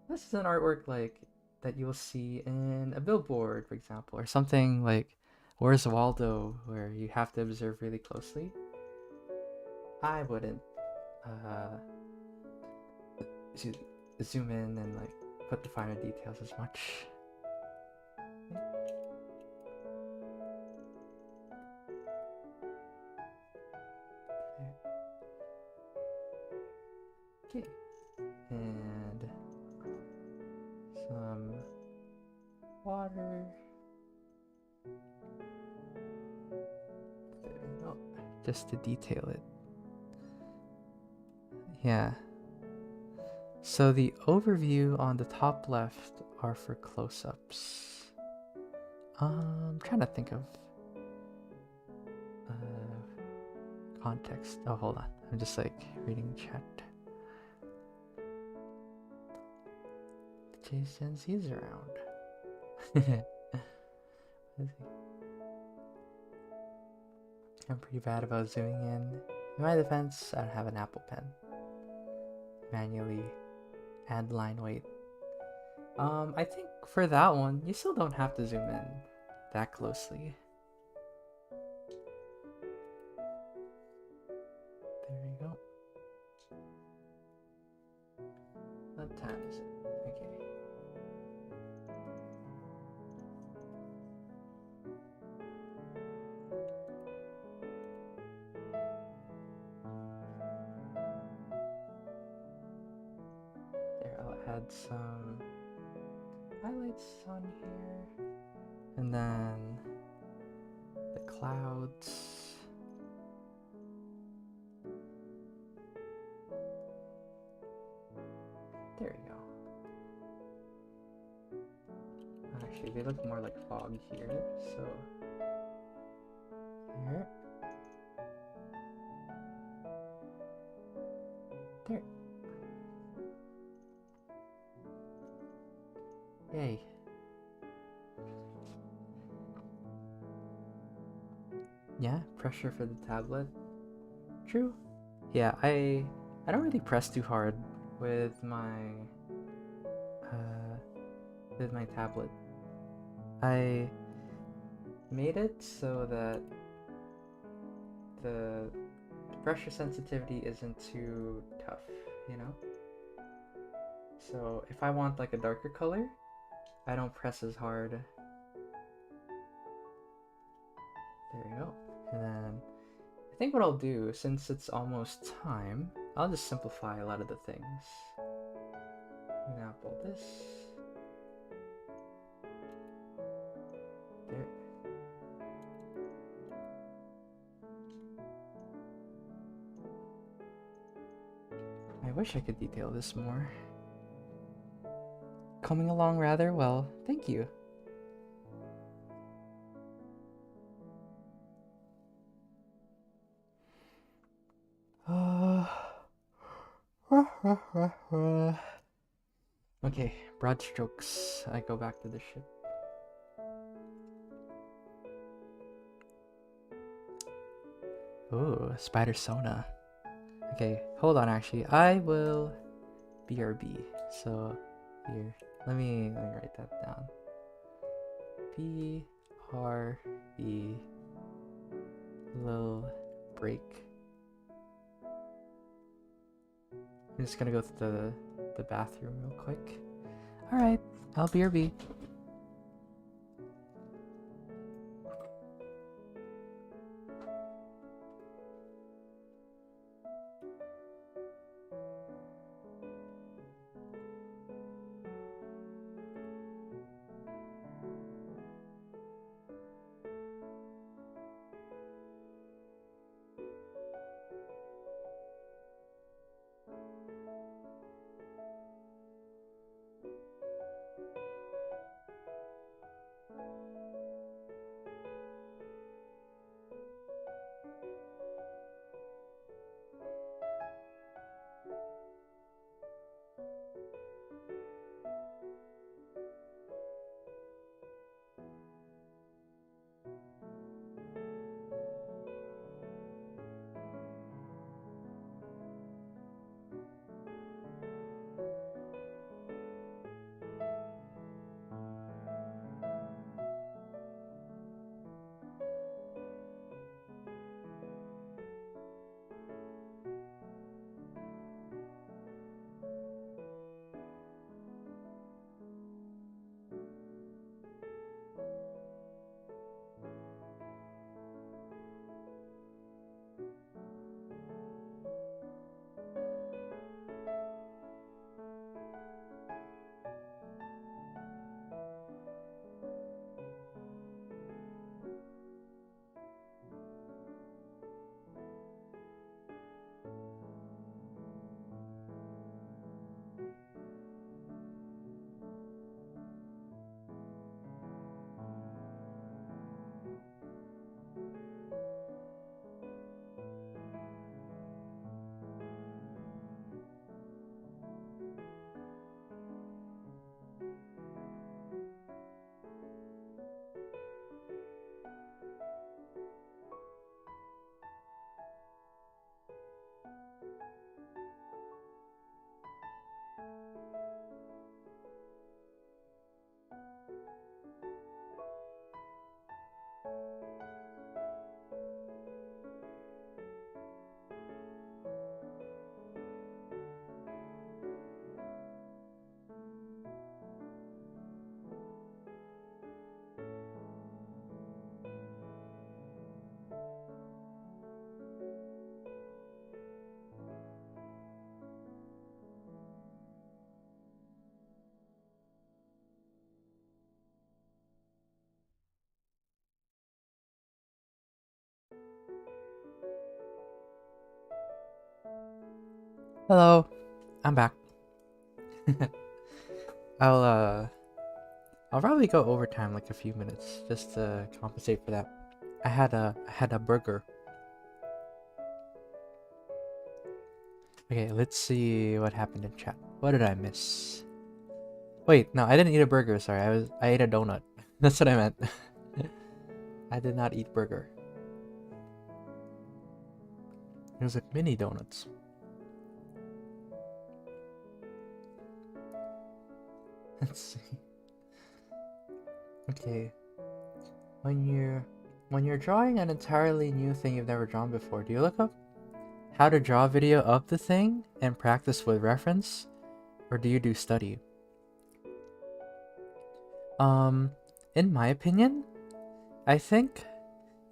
This is an artwork like that you'll see in a billboard, for example, or something like Where's Waldo, where you have to observe really closely. I wouldn't zoom in and like put the finer details as much. Okay, and some water. There we go. Just to detail it. Yeah. So the overview on the top left are for close-ups. I'm trying to think of context. Oh, hold on. I'm just like reading chat. Jason Z's around. I'm pretty bad about zooming in. In my defense, I don't have an Apple Pen. Manually add line weight. I think for that one, you still don't have to zoom in that closely. There we go. What time is it? Okay. There, I'll add some highlights on here. And then the clouds. There we go. Actually, they look more like fog here, so there. There. Yay. Yeah, pressure for the tablet. True. Yeah, I don't really press too hard with my tablet. I made it so that the pressure sensitivity isn't too tough, you know? So if I want like a darker color, I don't press as hard. There we go. And then I think what I'll do, since it's almost time, I'll just simplify a lot of the things. For example, this. There. I wish I could detail this more. Coming along rather well, thank you. Okay, broad strokes. I go back to the ship. Ooh, spider sona. Okay, hold on actually. I will BRB. So here. Let me write that down. BRB little break. I'm just gonna go to the bathroom real quick. Alright, I'll BRB. Hello, I'm back. I'll probably go overtime like a few minutes just to compensate for that. I had a burger. Okay, let's see what happened in chat. What did I miss? Wait, no, I didn't eat a burger, sorry. I ate a donut. That's what I meant. I did not eat burger. It was like mini donuts. Let's see. Okay. When you're drawing an entirely new thing you've never drawn before, do you look up how to draw video of the thing and practice with reference? Or do you do study? In my opinion, I think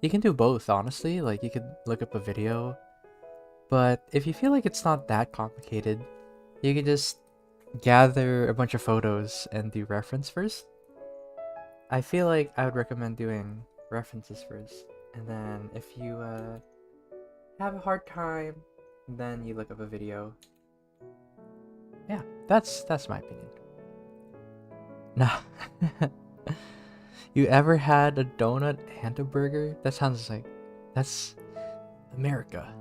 you can do both, honestly. Like, you could look up a video, but if you feel like it's not that complicated, you could just gather a bunch of photos and do reference first. I feel like I would recommend doing references first, and then if you have a hard time, then you look up a video. Yeah, that's my opinion. Nah. You ever had a donut and a burger? That sounds like that's America.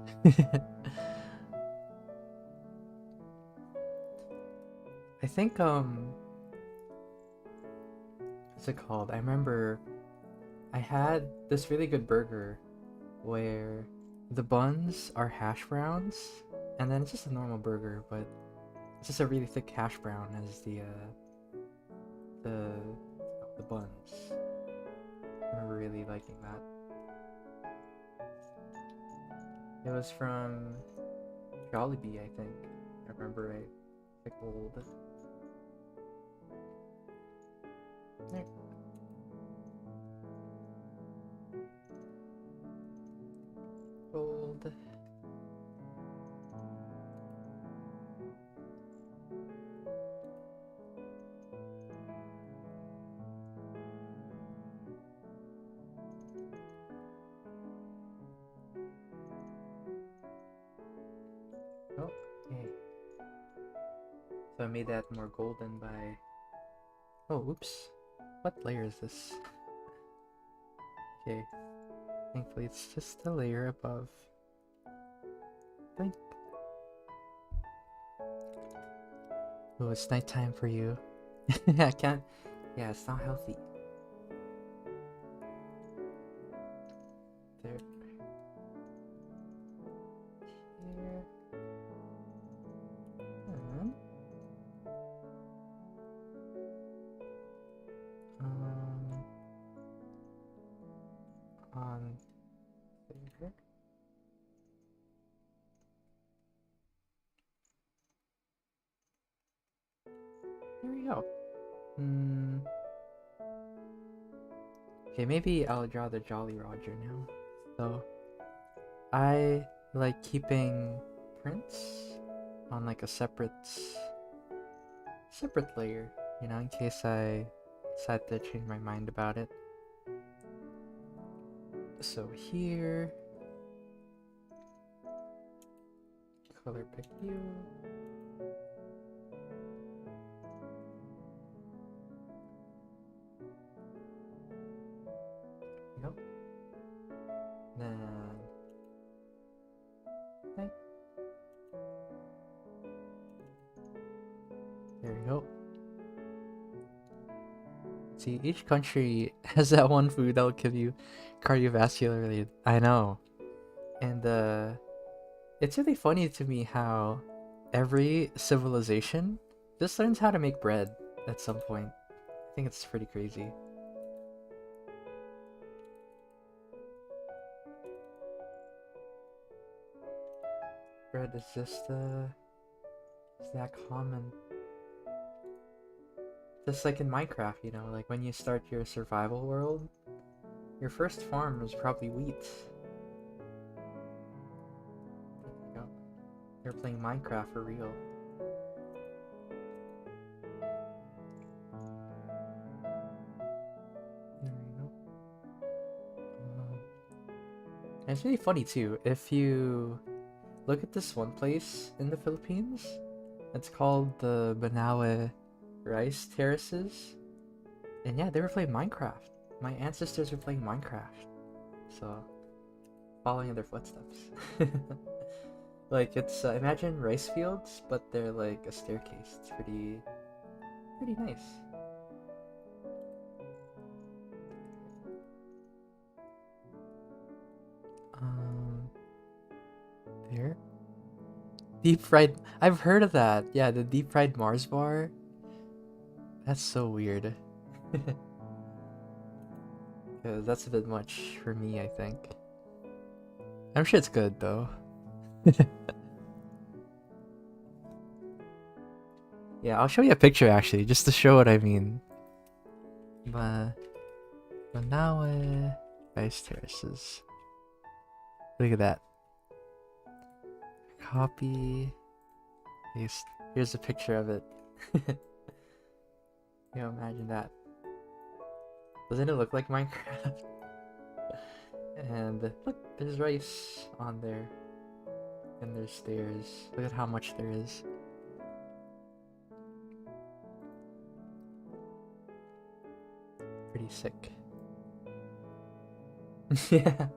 I think what's it called? I remember I had this really good burger where the buns are hash browns, and then it's just a normal burger, but it's just a really thick hash brown as the buns. I remember really liking that. It was from Jollibee, I think. Or remember right. Like gold. There. Gold. Okay. So I made that more golden by... Oh, oops. What layer is this? Okay. Thankfully it's just a layer above. Blink. Oh, it's nighttime for you. I can't... Yeah, it's not healthy. There. Here. And... on there. There we go. Okay, maybe I'll draw the Jolly Roger now. So, I like keeping prints on like a separate layer, you know, in case I decide to change my mind about it. So here, color pick you. Nope. Then, okay. There we go. See, each country has that one food that'll give you cardiovascular related. I know. And it's really funny to me how every civilization just learns how to make bread at some point. I think it's pretty crazy. Bread is just it's that common. Just like in Minecraft, you know, like when you start your survival world, your first farm is probably wheat. There you go. You're playing Minecraft for real. There you go. And it's really funny too, if you look at this one place in the Philippines, it's called the Banawe Rice Terraces. And yeah, they were playing Minecraft. My ancestors were playing Minecraft. So, following in their footsteps. Like, it's, imagine rice fields, but they're like a staircase. It's pretty nice. There. Deep fried. I've heard of that. Yeah, the deep fried Mars bar. That's so weird. Because that's a bit much for me, I think. I'm sure it's good though. Yeah, I'll show you a picture actually, just to show what I mean. But now, rice terraces. Look at that. Copy. Paste. Here's a picture of it. You know, imagine that. Doesn't it look like Minecraft? And look, there's rice on there. And there's stairs. Look at how much there is. Pretty sick. Yeah.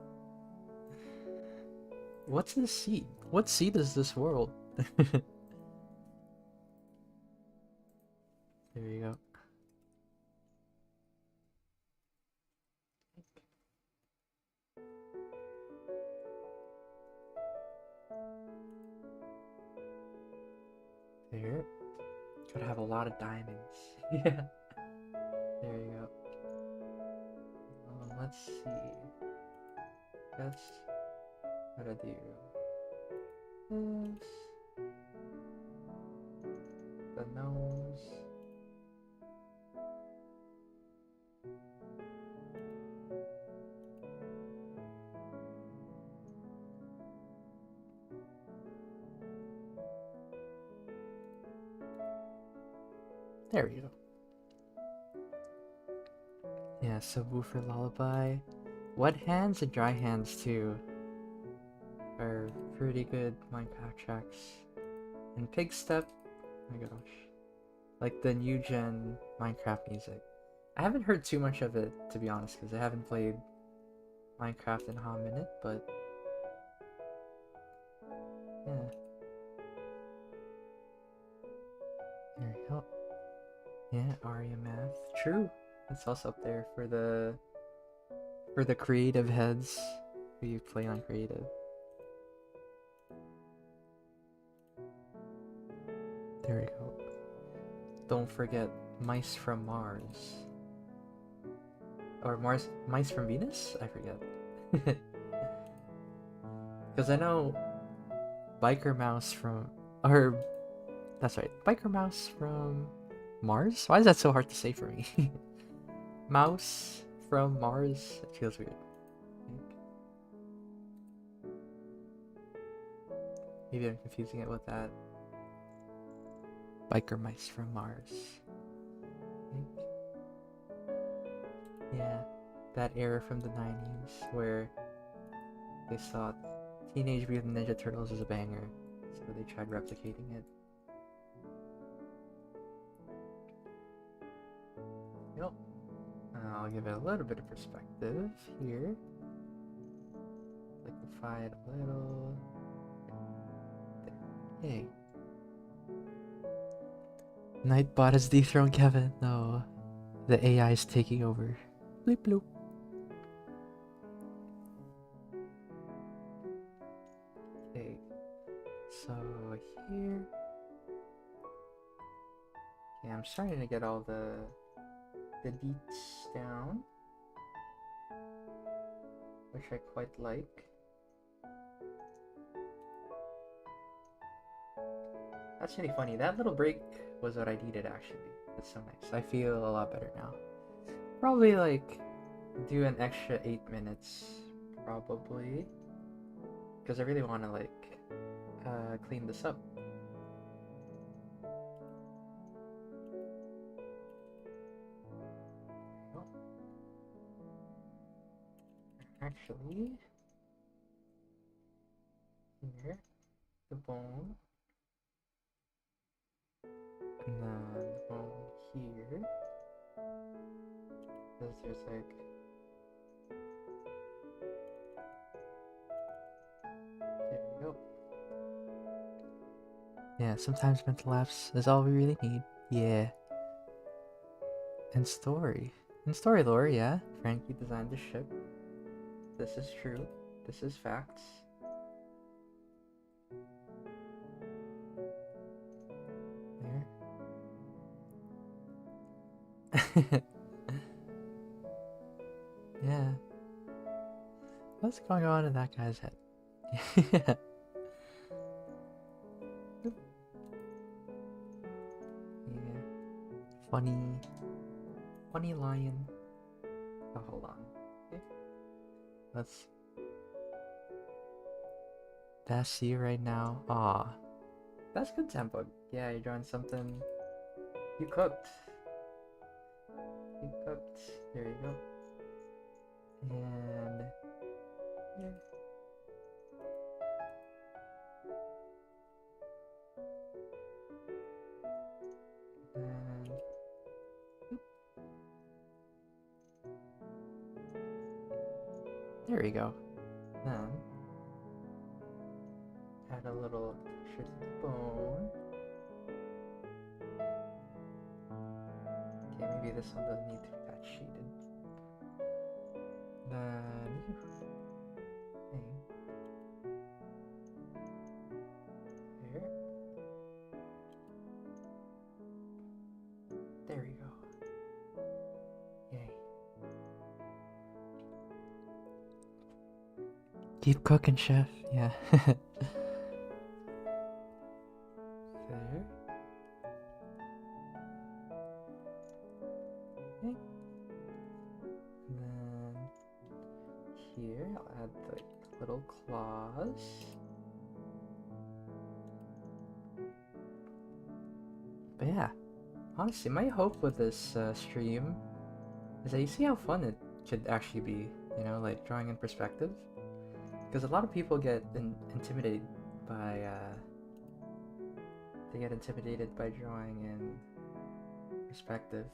What's this seed? What seed is this world? There you go. There. Gotta have a lot of diamonds. Yeah. There you go. Let's see. Gotta do this. the nose. There we go. Yeah, so Woofer Lullaby. Wet Hands and Dry Hands too are pretty good Minecraft tracks. And Pig Step, oh my gosh. Like the new gen Minecraft music. I haven't heard too much of it, to be honest, because I haven't played Minecraft in a hot minute, but yeah. There you go. Yeah, Aria Math. True. It's also up there for the creative heads who you play on creative. There we go. Don't forget Mice from Mars. Or Mice from Venus? I forget. Because I know Biker Mouse from... Or... That's right. Biker Mouse from Mars? Why is that so hard to say for me? Mouse from Mars? It feels weird. Maybe I'm confusing it with that. Biker Mice from Mars. Yeah, that era from the 90s where they thought Teenage Mutant Ninja Turtles was a banger, so they tried replicating it. Yep. I'll give it a little bit of perspective here. Liquefy it a little. There. Yay. Nightbot has dethroned Kevin. No. The AI is taking over. Bleep bloop. Okay. So here. Okay, I'm starting to get all the deets down, which I quite like. That's really funny. That little break was what I needed, actually. That's so nice. I feel a lot better now. Probably like do an extra 8 minutes, probably, because I really want to like clean this up. Oh. Actually, here, the bone. And then the bone here. Because there's like... There we go. Yeah, sometimes mental lapse is all we really need. Yeah. And story. And story lore, yeah. Frankie designed the ship. This is true. This is facts. Yeah. What's going on in that guy's head? Yeah. Funny lion. Oh, hold on. Okay. That's you right now. Aw. That's good tempo. Yeah, you're drawing something. You cooked. There you go. And yeah. And there you go. Then add a little texture to the bone. Okay, maybe this one doesn't need to be that shaded. Then here. There we go. Yay. Keep cooking, chef. Yeah. There. the little claws. But yeah, honestly, my hope with this stream is that you see how fun it could actually be, you know, like drawing in perspective. Because a lot of people get intimidated by, they get intimidated by drawing in perspective.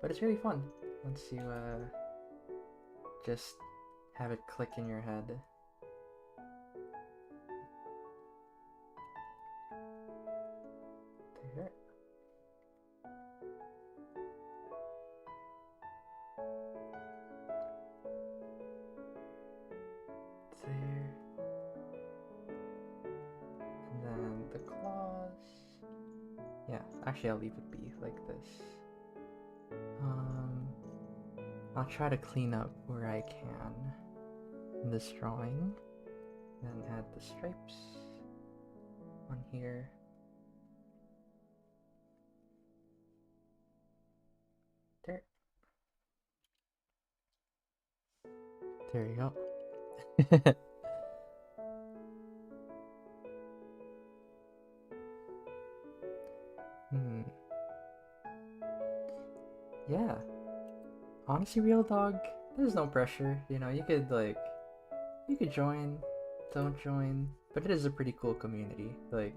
But it's really fun once you just have it click in your head. There. There. And then the claws. Yeah, actually I'll leave it be like this. I'll try to clean up where I can in this drawing. Then add the stripes on here. There. There you go. Yeah. Honestly, Real Dog, there's no pressure. You know, you could join, don't join, but it is a pretty cool community. Like,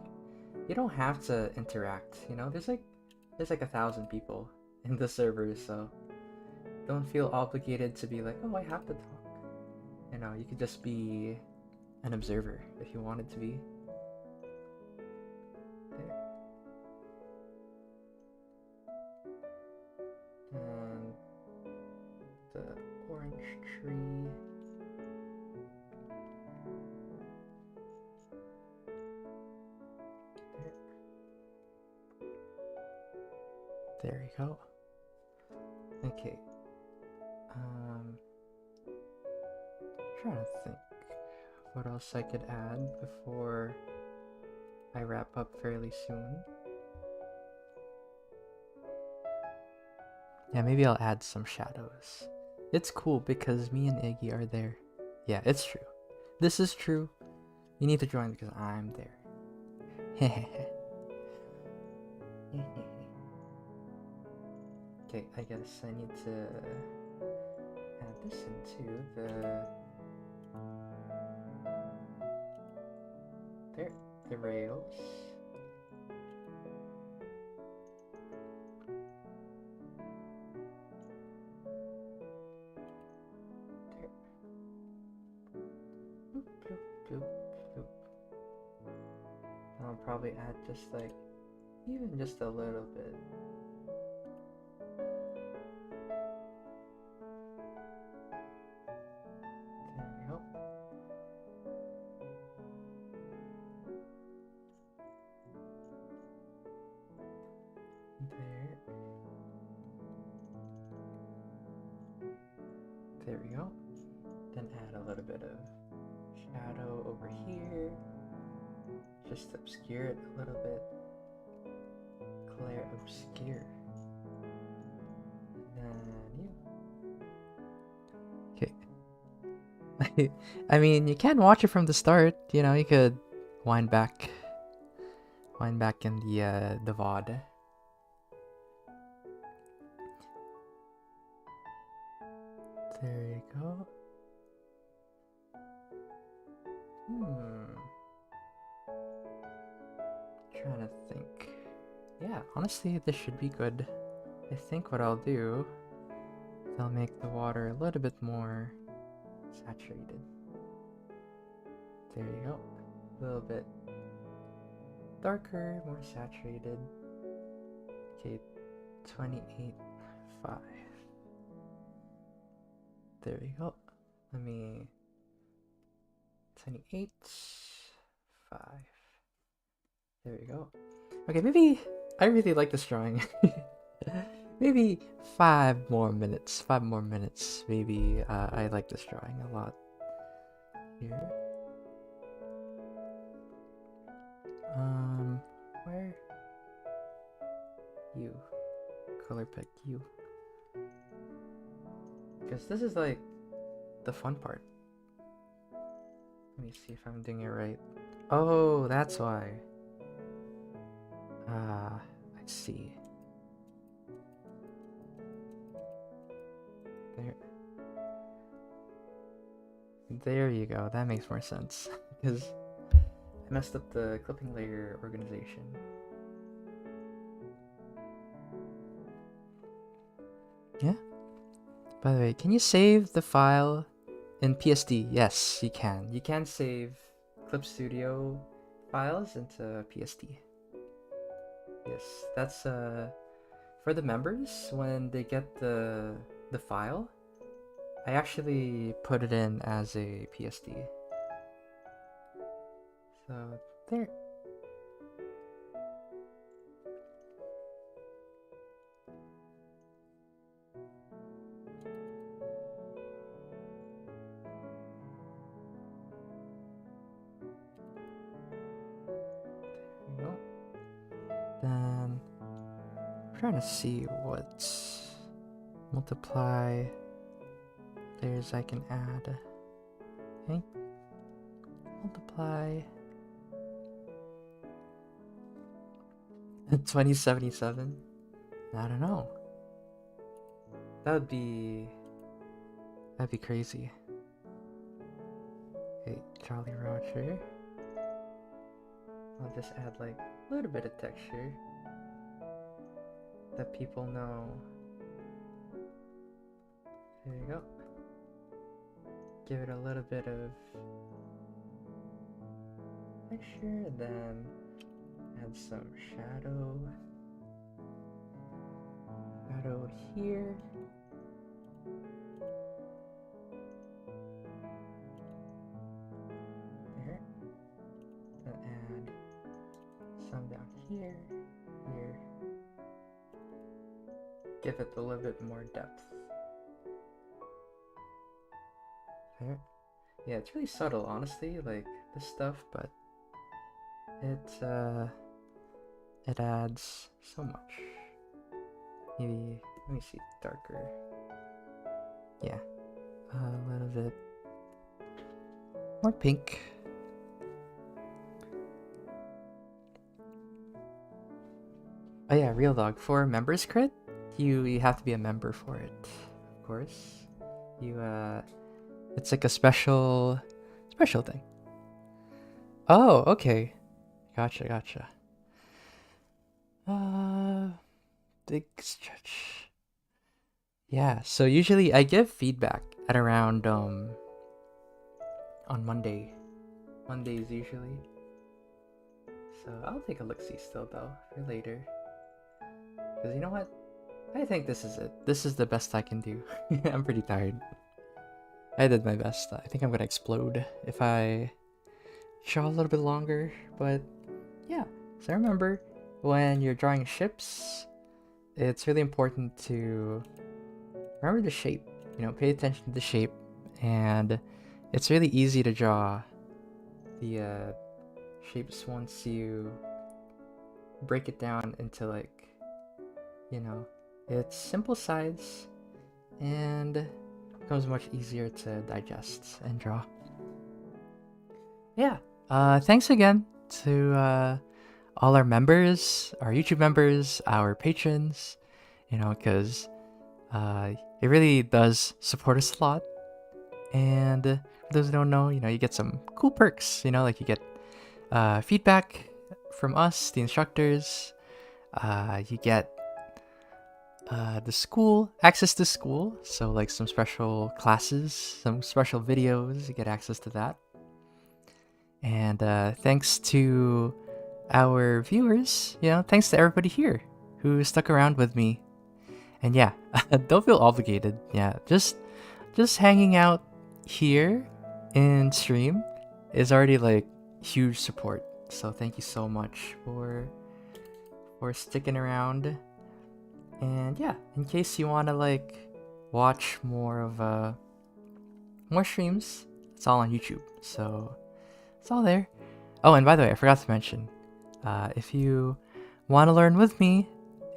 you don't have to interact. You know, there's like 1,000 people in the server, so don't feel obligated to be like, oh, I have to talk. You know, you could just be an observer if you wanted to be. There. And the orange tree. There you go. Okay. Trying to think what else I could add before I wrap up fairly soon. Yeah, maybe I'll add some shadows. It's cool because me and Iggy are there. Yeah, it's true. This is true. You need to join because I'm there. Okay, I guess I need to add this into the rails. There. Boop, boop, boop, boop. I'll probably add just like, even just a little bit. There we go. Then add a little bit of shadow over here. Just obscure it a little bit. Clear obscure. And then you. Okay. I mean, you can watch it from the start. You know, you could wind back in the VOD. There you go. Trying to think. Yeah, honestly, this should be good. I think what I'll do is I'll make the water a little bit more saturated. There you go. A little bit darker, more saturated. Okay, 28.5. There we go. Let me 28.5. There we go. Okay, maybe I really like this drawing. Maybe 5 more minutes. 5 more minutes. Maybe I like this drawing a lot. Here. Where? You. Color pick you. Because this is like the fun part. Let me see if I'm doing it right. Oh, that's why. I see. There you go. That makes more sense. Because I messed up the clipping layer organization. Yeah. By the way, can you save the file in PSD? Yes, you can. You can save Clip Studio files into PSD. Yes, that's for the members when they get the file. I actually put it in as a PSD. So there. Then I'm trying to see what multiply layers I can add. Okay. Multiply 2077. I don't know. That'd be crazy. Okay, Charlie Roger. I'll just add like a little bit of texture that people know. There you go. Give it a little bit of texture, then add some shadow here. There. And add some down here. Give it a little bit more depth. There. Yeah, it's really subtle, honestly, like this stuff, but it adds so much. Maybe, let me see, darker. Yeah, a little bit more pink. Oh yeah, Real Dog, for members crit, you have to be a member for it, of course. It's like a special thing. Oh, okay. Gotcha. Big stretch. Yeah, so usually I give feedback at around on Mondays usually. So I'll take a look-see still though for later. Because you know what? I think this is it. This is the best I can do. I'm pretty tired. I did my best. I think I'm gonna explode if I draw a little bit longer, but yeah. So remember, when you're drawing ships, it's really important to remember the shape. You know, pay attention to the shape, and it's really easy to draw the shapes once you break it down into, like, you know, it's simple sides and becomes much easier to digest and draw. Yeah. Thanks again to all our members, our YouTube members, our patrons, you know, because it really does support us a lot. And for those who don't know, you know, you get some cool perks, you know, like you get feedback from us, the instructors, you get the school, access to school, so like some special classes, some special videos, you get access to that. And thanks to our viewers, you know, thanks to everybody here who stuck around with me. And yeah, don't feel obligated. Yeah, just hanging out here in stream is already like huge support. So thank you so much for sticking around. And yeah, in case you want to like watch more of more streams, it's all on YouTube. So it's all there. Oh, and by the way, I forgot to mention, if you want to learn with me,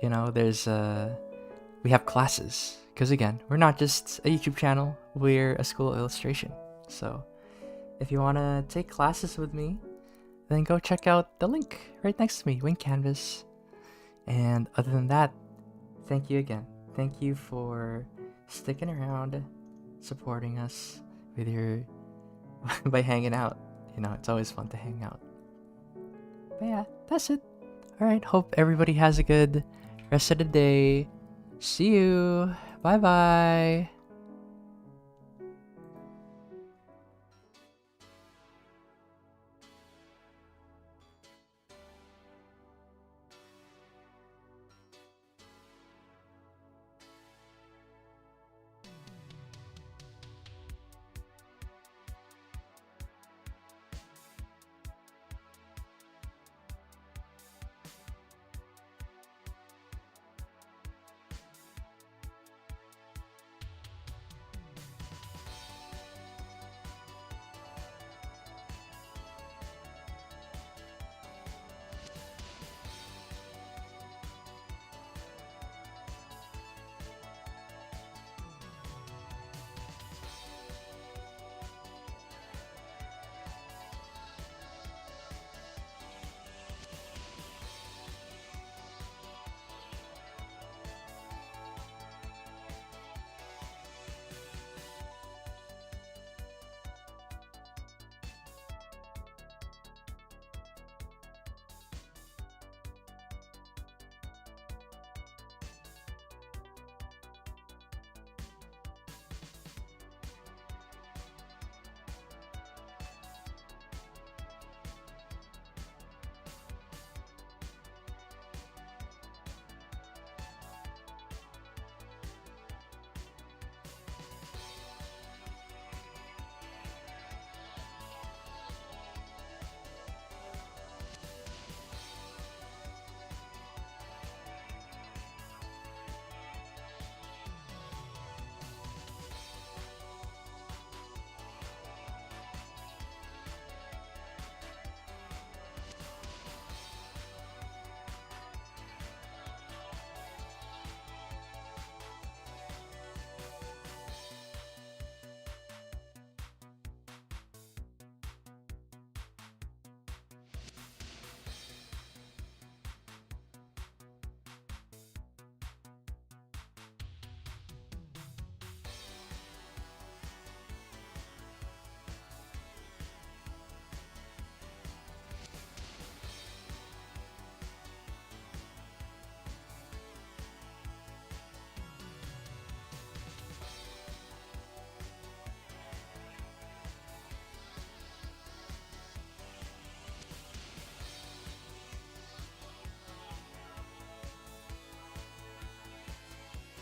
you know, there's we have classes. Because again, we're not just a YouTube channel, we're a school illustration. So if you want to take classes with me, then go check out the link right next to me, Wing Canvas. And other than that, thank you again. Thank you for sticking around, supporting us with your by hanging out. You know, it's always fun to hang out. But yeah, that's it. Alright, hope everybody has a good rest of the day. See you. Bye bye.